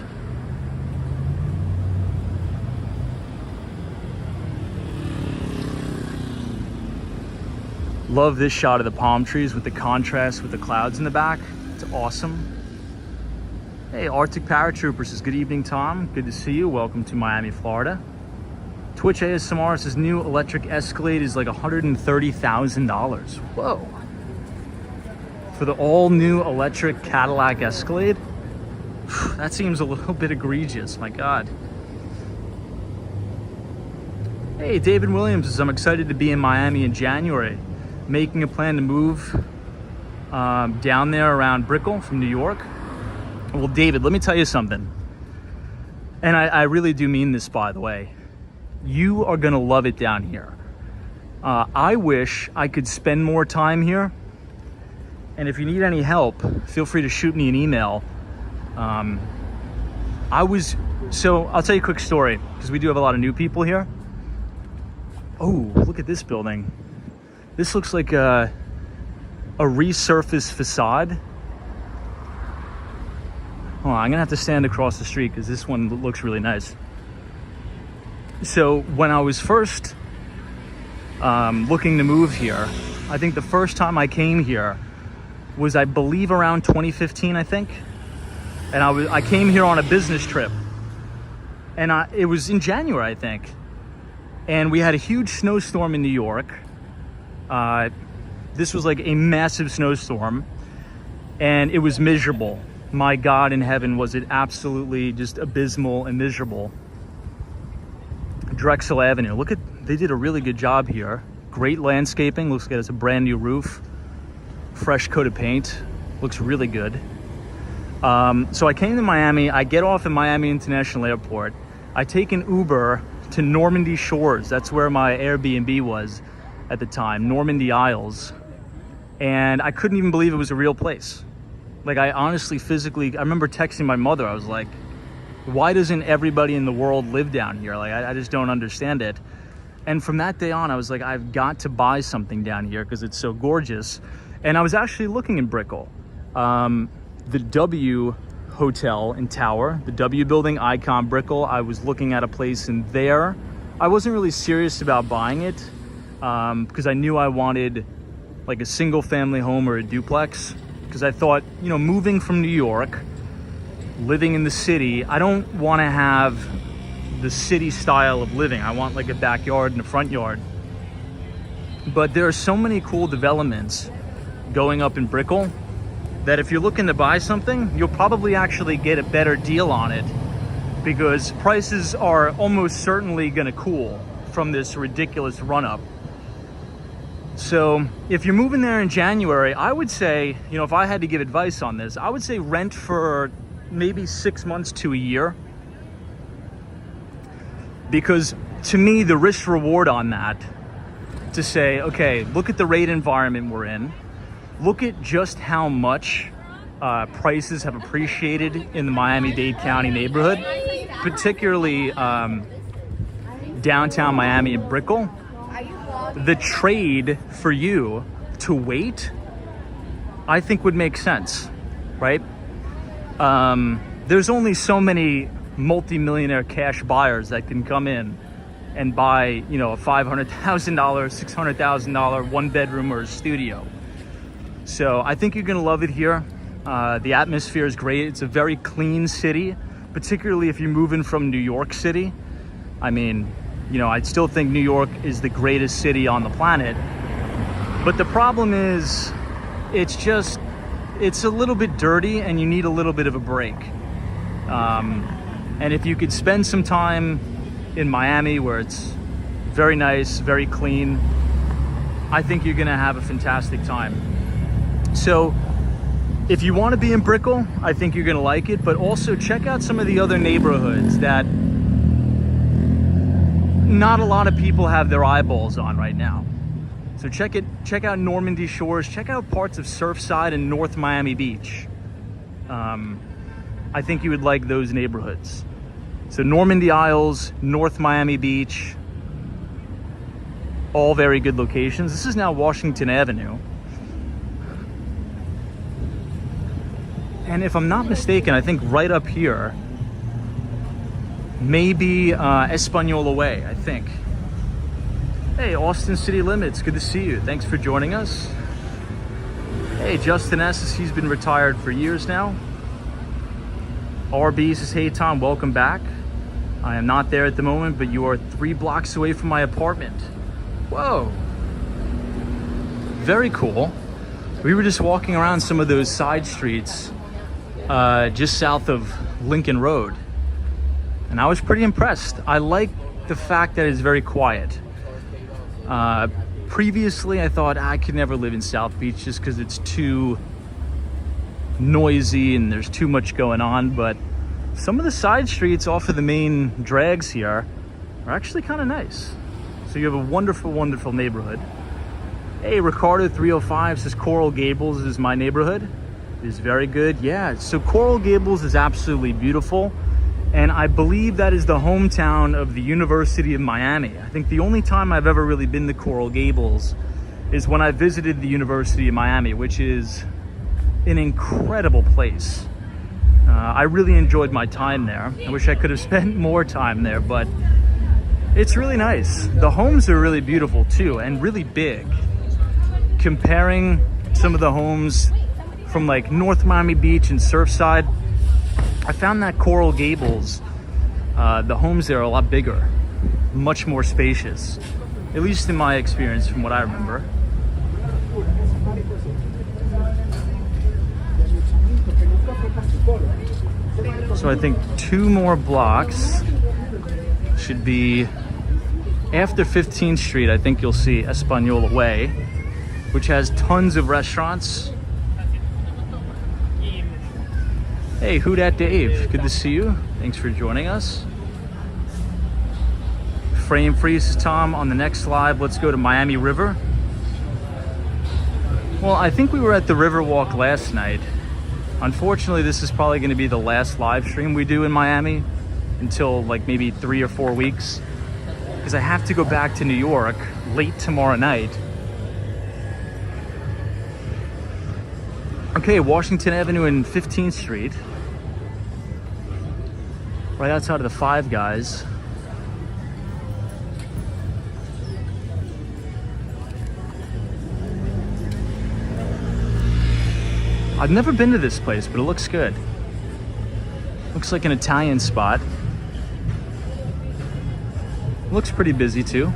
Love this shot of the palm trees with the contrast with the clouds in the back. It's awesome. Hey, Arctic Paratroopers says, good evening, Tom. Good to see you. Welcome to Miami, Florida. Twitch ASMR says, new electric Escalade is like $130,000. Whoa. For the all new electric Cadillac Escalade? That seems a little bit egregious, my God. Hey, David Williams says, I'm excited to be in Miami in January. Making a plan to move down there around Brickell from New York. Well, David, let me tell you something. And I really do mean this, by the way. You are gonna love it down here. I wish I could spend more time here. And if you need any help, feel free to shoot me an email. So I'll tell you a quick story, because we do have a lot of new people here. Oh, look at this building. This looks like a resurfaced facade. Hold on, I'm gonna have to stand across the street because this one looks really nice. So when I was first looking to move here, I think the first time I came here was, I believe, around 2015, I think. And I came here on a business trip, and it was in January, I think. And we had a huge snowstorm in New York. This was like a massive snowstorm, and it was miserable. My God in heaven, was it absolutely just abysmal and miserable. Drexel Avenue, they did a really good job here. Great landscaping, looks like it's a brand new roof. Fresh coat of paint, looks really good. So I came to Miami, I get off at Miami International Airport. I take an Uber to Normandy Shores, that's where my Airbnb was at the time, Normandy Isles. And I couldn't even believe it was a real place. Like, I honestly, physically, I remember texting my mother, I was like, why doesn't everybody in the world live down here? Like, I just don't understand it. And from that day on, I was like, I've got to buy something down here because it's so gorgeous. And I was actually looking in Brickell. The W Hotel and Tower, the W Building, Icon Brickell, I was looking at a place in there. I wasn't really serious about buying it because I knew I wanted like a single family home or a duplex. Because I thought, you know, moving from New York, living in the city, I don't want to have the city style of living. I want like a backyard and a front yard. But there are so many cool developments going up in Brickell that if you're looking to buy something, you'll probably actually get a better deal on it, because prices are almost certainly going to cool from this ridiculous run-up. So if you're moving there in January, I would say, you know, if I had to give advice on this, I would say rent for maybe 6 months to a year. Because to me, the risk reward on that, to say, okay, look at the rate environment we're in. Look at just how much prices have appreciated in the Miami-Dade County neighborhood, particularly downtown Miami and Brickell. The trade for you to wait, I think would make sense, right? There's only so many multi-millionaire cash buyers that can come in and buy, you know, a $500,000, $600,000 one bedroom or a studio. So I think you're gonna love it here. The atmosphere is great. It's a very clean city, particularly if you're moving from New York City. I mean, You know, I still think New York is the greatest city on the planet. But the problem is, it's a little bit dirty and you need a little bit of a break. And if you could spend some time in Miami where it's very nice, very clean, I think you're gonna have a fantastic time. So if you want to be in Brickell, I think you're gonna like it, but also check out some of the other neighborhoods that not a lot of people have their eyeballs on right now. So check out Normandy Shores, check out parts of Surfside and North Miami Beach. I think you would like those neighborhoods. So Normandy Isles, North Miami Beach, all very good locations. This is now Washington Avenue. And if I'm not mistaken, I think right up here, maybe Espanola Way, I think. Hey, Austin City Limits, good to see you. Thanks for joining us. Hey, Justin S. He's been retired for years now. RB says, hey Tom, welcome back. I am not there at the moment, but you are 3 blocks away from my apartment. Whoa. Very cool. We were just walking around some of those side streets just south of Lincoln Road. And I was pretty impressed. I like the fact that it's very quiet. Previously, I thought I could never live in South Beach just because it's too noisy and there's too much going on, but some of the side streets off of the main drags here are actually kind of nice. So you have a wonderful, wonderful neighborhood. Hey, Ricardo 305 says Coral Gables is my neighborhood. It is very good. Yeah, so Coral Gables is absolutely beautiful. And I believe that is the hometown of the University of Miami. I think the only time I've ever really been to Coral Gables is when I visited the University of Miami, which is an incredible place. I really enjoyed my time there. I wish I could have spent more time there, but it's really nice. The homes are really beautiful too, and really big. Comparing some of the homes from like North Miami Beach and Surfside, I found that Coral Gables, the homes there are a lot bigger, much more spacious, at least in my experience from what I remember. So I think 2 more blocks should be after 15th Street. I think you'll see Espanola Way, which has tons of restaurants. Hey, Who Dat Dave, good to see you. Thanks for joining us. Frame Freeze, Tom, on the next live, let's go to Miami River. Well, I think we were at the Riverwalk last night. Unfortunately, this is probably going to be the last live stream we do in Miami until like maybe 3 or 4 weeks, because I have to go back to New York late tomorrow night. Okay, Washington Avenue and 15th Street, right outside of the Five Guys. I've never been to this place, but it looks good. Looks like an Italian spot. Looks pretty busy too.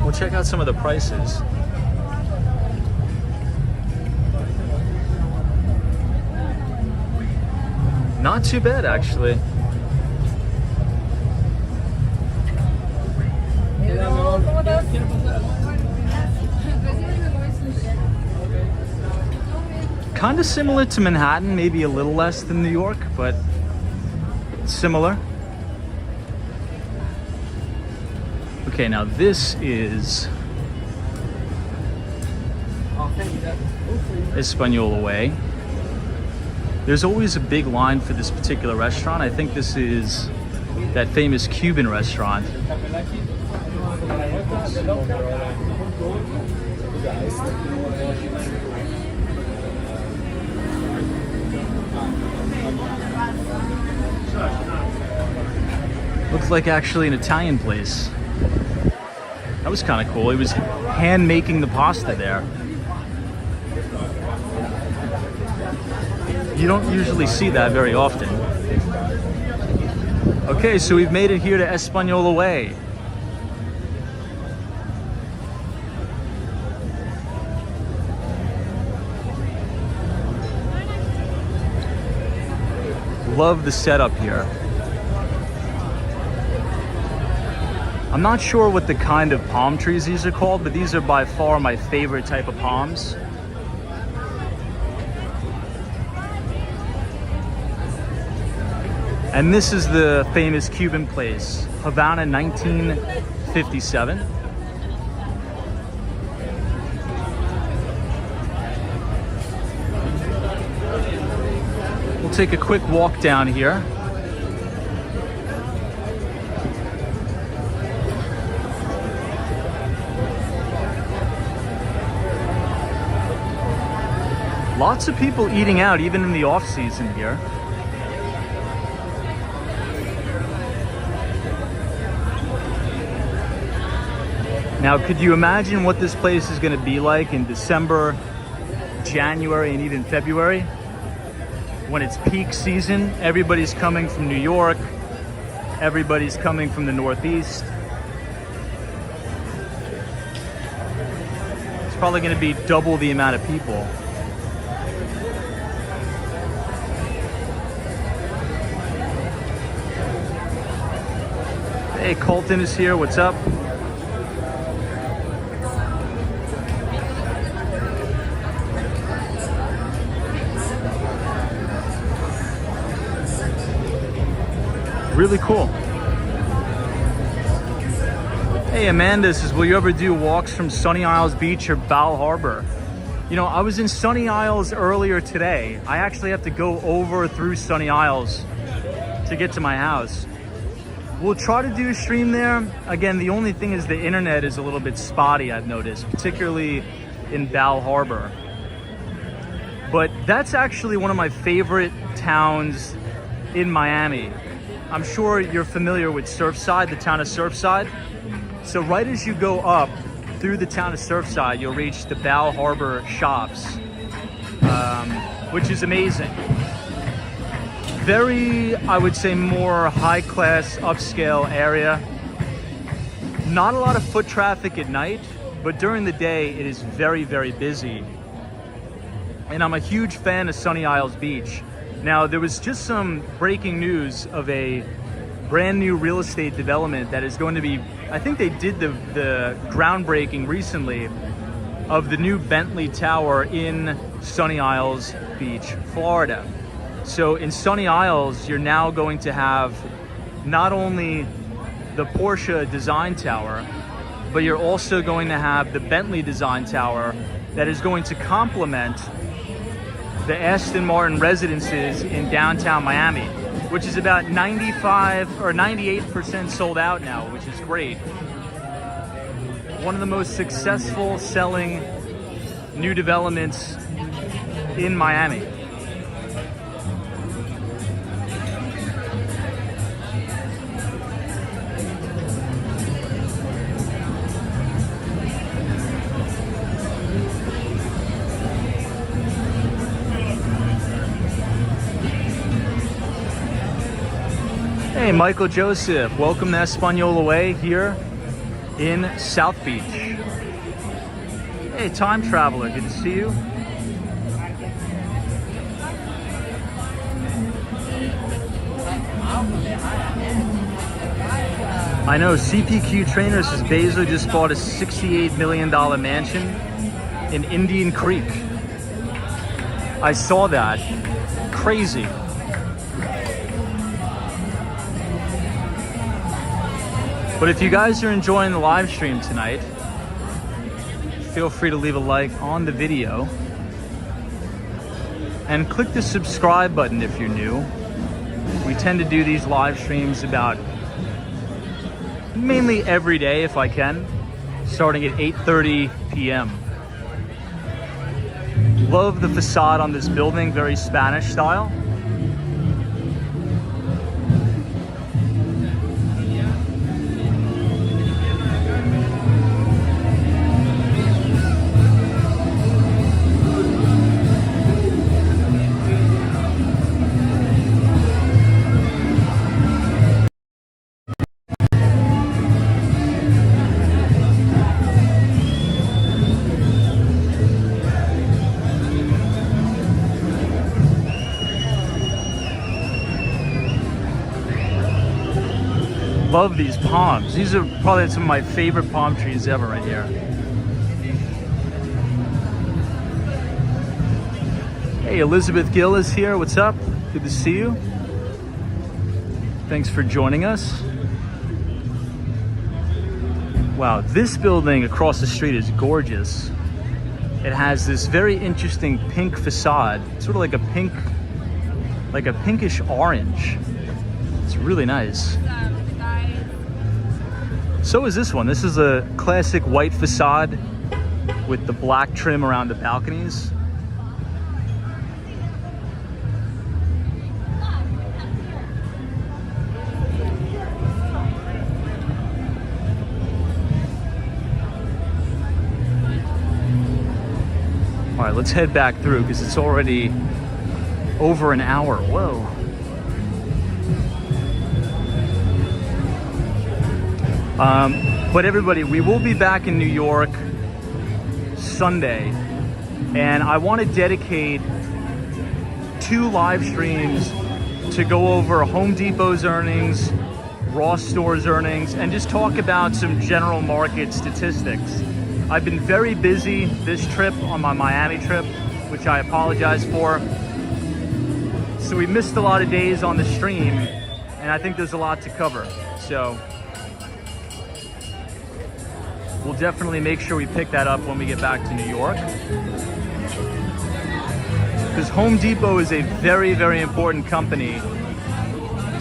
We'll check out some of the prices. Not too bad, actually. Kind of similar to Manhattan, maybe a little less than New York, but similar. Okay, now this is Espanola Way. There's always a big line for this particular restaurant. I think this is that famous Cuban restaurant. Looks like actually an Italian place. That was kind of cool. He was hand making the pasta there. You don't usually see that very often. Okay, so we've made it here to Espanola Way. Love the setup here. I'm not sure what the kind of palm trees these are called, but these are by far my favorite type of palms. And this is the famous Cuban place, Havana 1957. We'll take a quick walk down here. Lots of people eating out, even in the off season here. Now, could you imagine what this place is going to be like in December, January, and even February? When it's peak season, everybody's coming from New York, everybody's coming from the Northeast. It's probably going to be double the amount of people. Hey, Colton is here. What's up? Really cool. Hey, Amanda says, will you ever do walks from Sunny Isles Beach or Bal Harbour? You know, I was in Sunny Isles earlier today. I actually have to go over through Sunny Isles to get to my house. We'll try to do a stream there. Again, the only thing is the internet is a little bit spotty, I've noticed, particularly in Bal Harbour. But that's actually one of my favorite towns in Miami. I'm sure you're familiar with Surfside, the town of Surfside. So right as you go up through the town of Surfside, you'll reach the Bal Harbour shops, which is amazing. Very, I would say, more high-class, upscale area. Not a lot of foot traffic at night, but during the day, it is very, very busy. And I'm a huge fan of Sunny Isles Beach. Now, there was just some breaking news of a brand new real estate development that is going to be, I think they did the groundbreaking recently, of the new Bentley Tower in Sunny Isles Beach, Florida. So in Sunny Isles, you're now going to have not only the Porsche design tower, but you're also going to have the Bentley design tower that is going to complement the Aston Martin residences in downtown Miami, which is about 95 or 98% sold out now, which is great. One of the most successful selling new developments in Miami. Hey, Michael Joseph, welcome to Espanola Way here in South Beach. Hey, Time Traveler, good to see you. I know CPQ Trainer says Bezos just bought a $68 million mansion in Indian Creek. I saw that. Crazy. But if you guys are enjoying the live stream tonight, feel free to leave a like on the video and click the subscribe button if you're new. We tend to do these live streams about mainly every day if I can, starting at 8:30 p.m. Love the facade on this building, very Spanish style. love these palms. These are probably some of my favorite palm trees ever right here. Hey, Elizabeth Gill is here. What's up? Good to see you. Thanks for joining us. Wow, this building across the street is gorgeous. It has this very interesting pink facade, sort of like a pinkish orange. It's really nice. So is this one. This is a classic white facade with the black trim around the balconies. All right, let's head back through because it's already over an hour. Whoa. But everybody, we will be back in New York Sunday, and I want to dedicate 2 live streams to go over Home Depot's earnings, Ross Stores earnings, and just talk about some general market statistics. I've been very busy this trip on my Miami trip, which I apologize for. So we missed a lot of days on the stream, and I think there's a lot to cover. So we'll definitely make sure we pick that up when we get back to New York. Because Home Depot is a very, very important company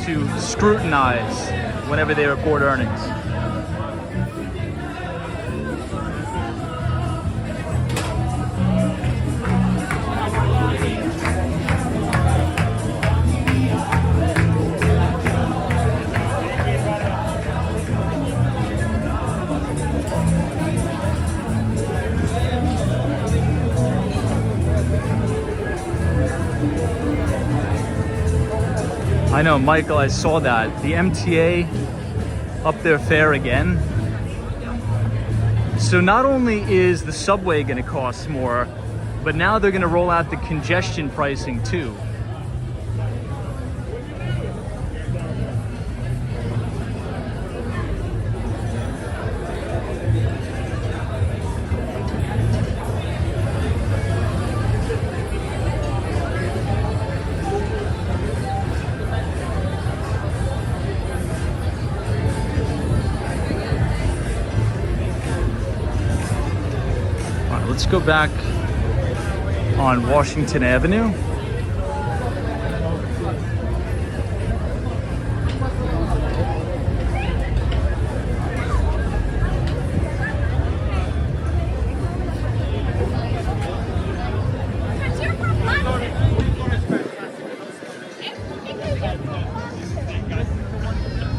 to scrutinize whenever they report earnings. I know, Michael, I saw that. The MTA up their fare again. So not only is the subway going to cost more, but now they're going to roll out the congestion pricing too. Let's go back on Washington Avenue.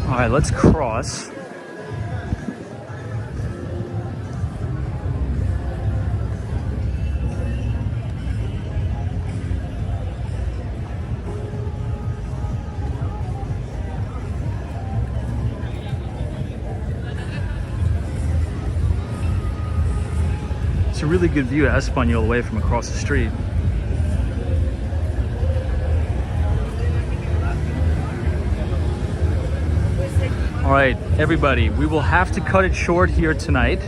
All right, let's cross. It's a really good view of Espanol away from across the street. All right, everybody, we will have to cut it short here tonight.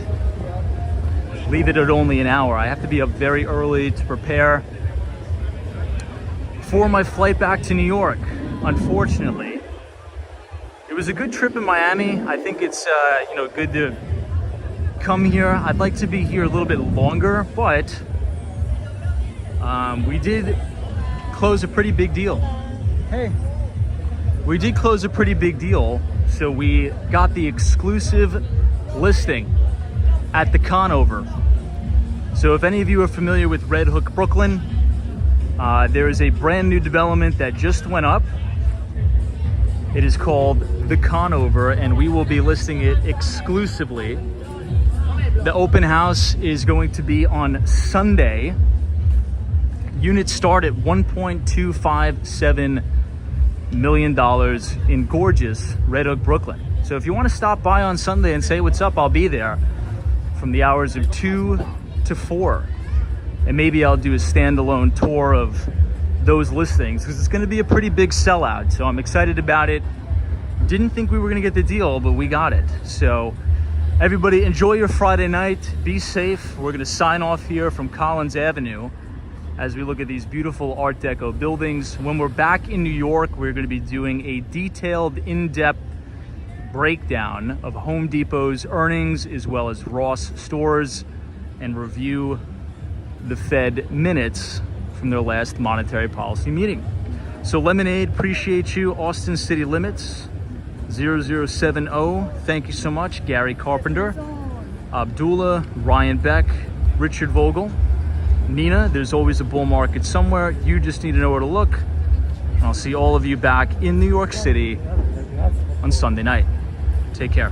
Leave it at only an hour. I have to be up very early to prepare for my flight back to New York, unfortunately. It was a good trip in Miami. I think it's good to come here. I'd like to be here a little bit longer, but we did close a pretty big deal. Hey, we did close a pretty big deal. So we got the exclusive listing at the Conover. So if any of you are familiar with Red Hook, Brooklyn, there is a brand new development that just went up. It is called the Conover, and we will be listing it exclusively. The open house is going to be on Sunday. Units start at $1.257 million in gorgeous Red Hook, Brooklyn. So if you want to stop by on Sunday and say what's up, I'll be there from the hours of 2 to 4. And maybe I'll do a standalone tour of those listings because it's going to be a pretty big sellout. So I'm excited about it. Didn't think we were gonna get the deal, but we got it. So everybody enjoy your Friday night. Be safe. We're gonna sign off here from Collins Avenue as we look at these beautiful Art Deco buildings. When we're back in New York, we're gonna be doing a detailed, in-depth breakdown of Home Depot's earnings as well as Ross Stores and review the Fed minutes from their last monetary policy meeting. So Lemonade, appreciate you. Austin City Limits 0070, thank you so much. Gary Carpenter, Abdullah, Ryan Beck, Richard Vogel, Nina, there's always a bull market somewhere. You just need to know where to look. And I'll see all of you back in New York City on Sunday night. Take care.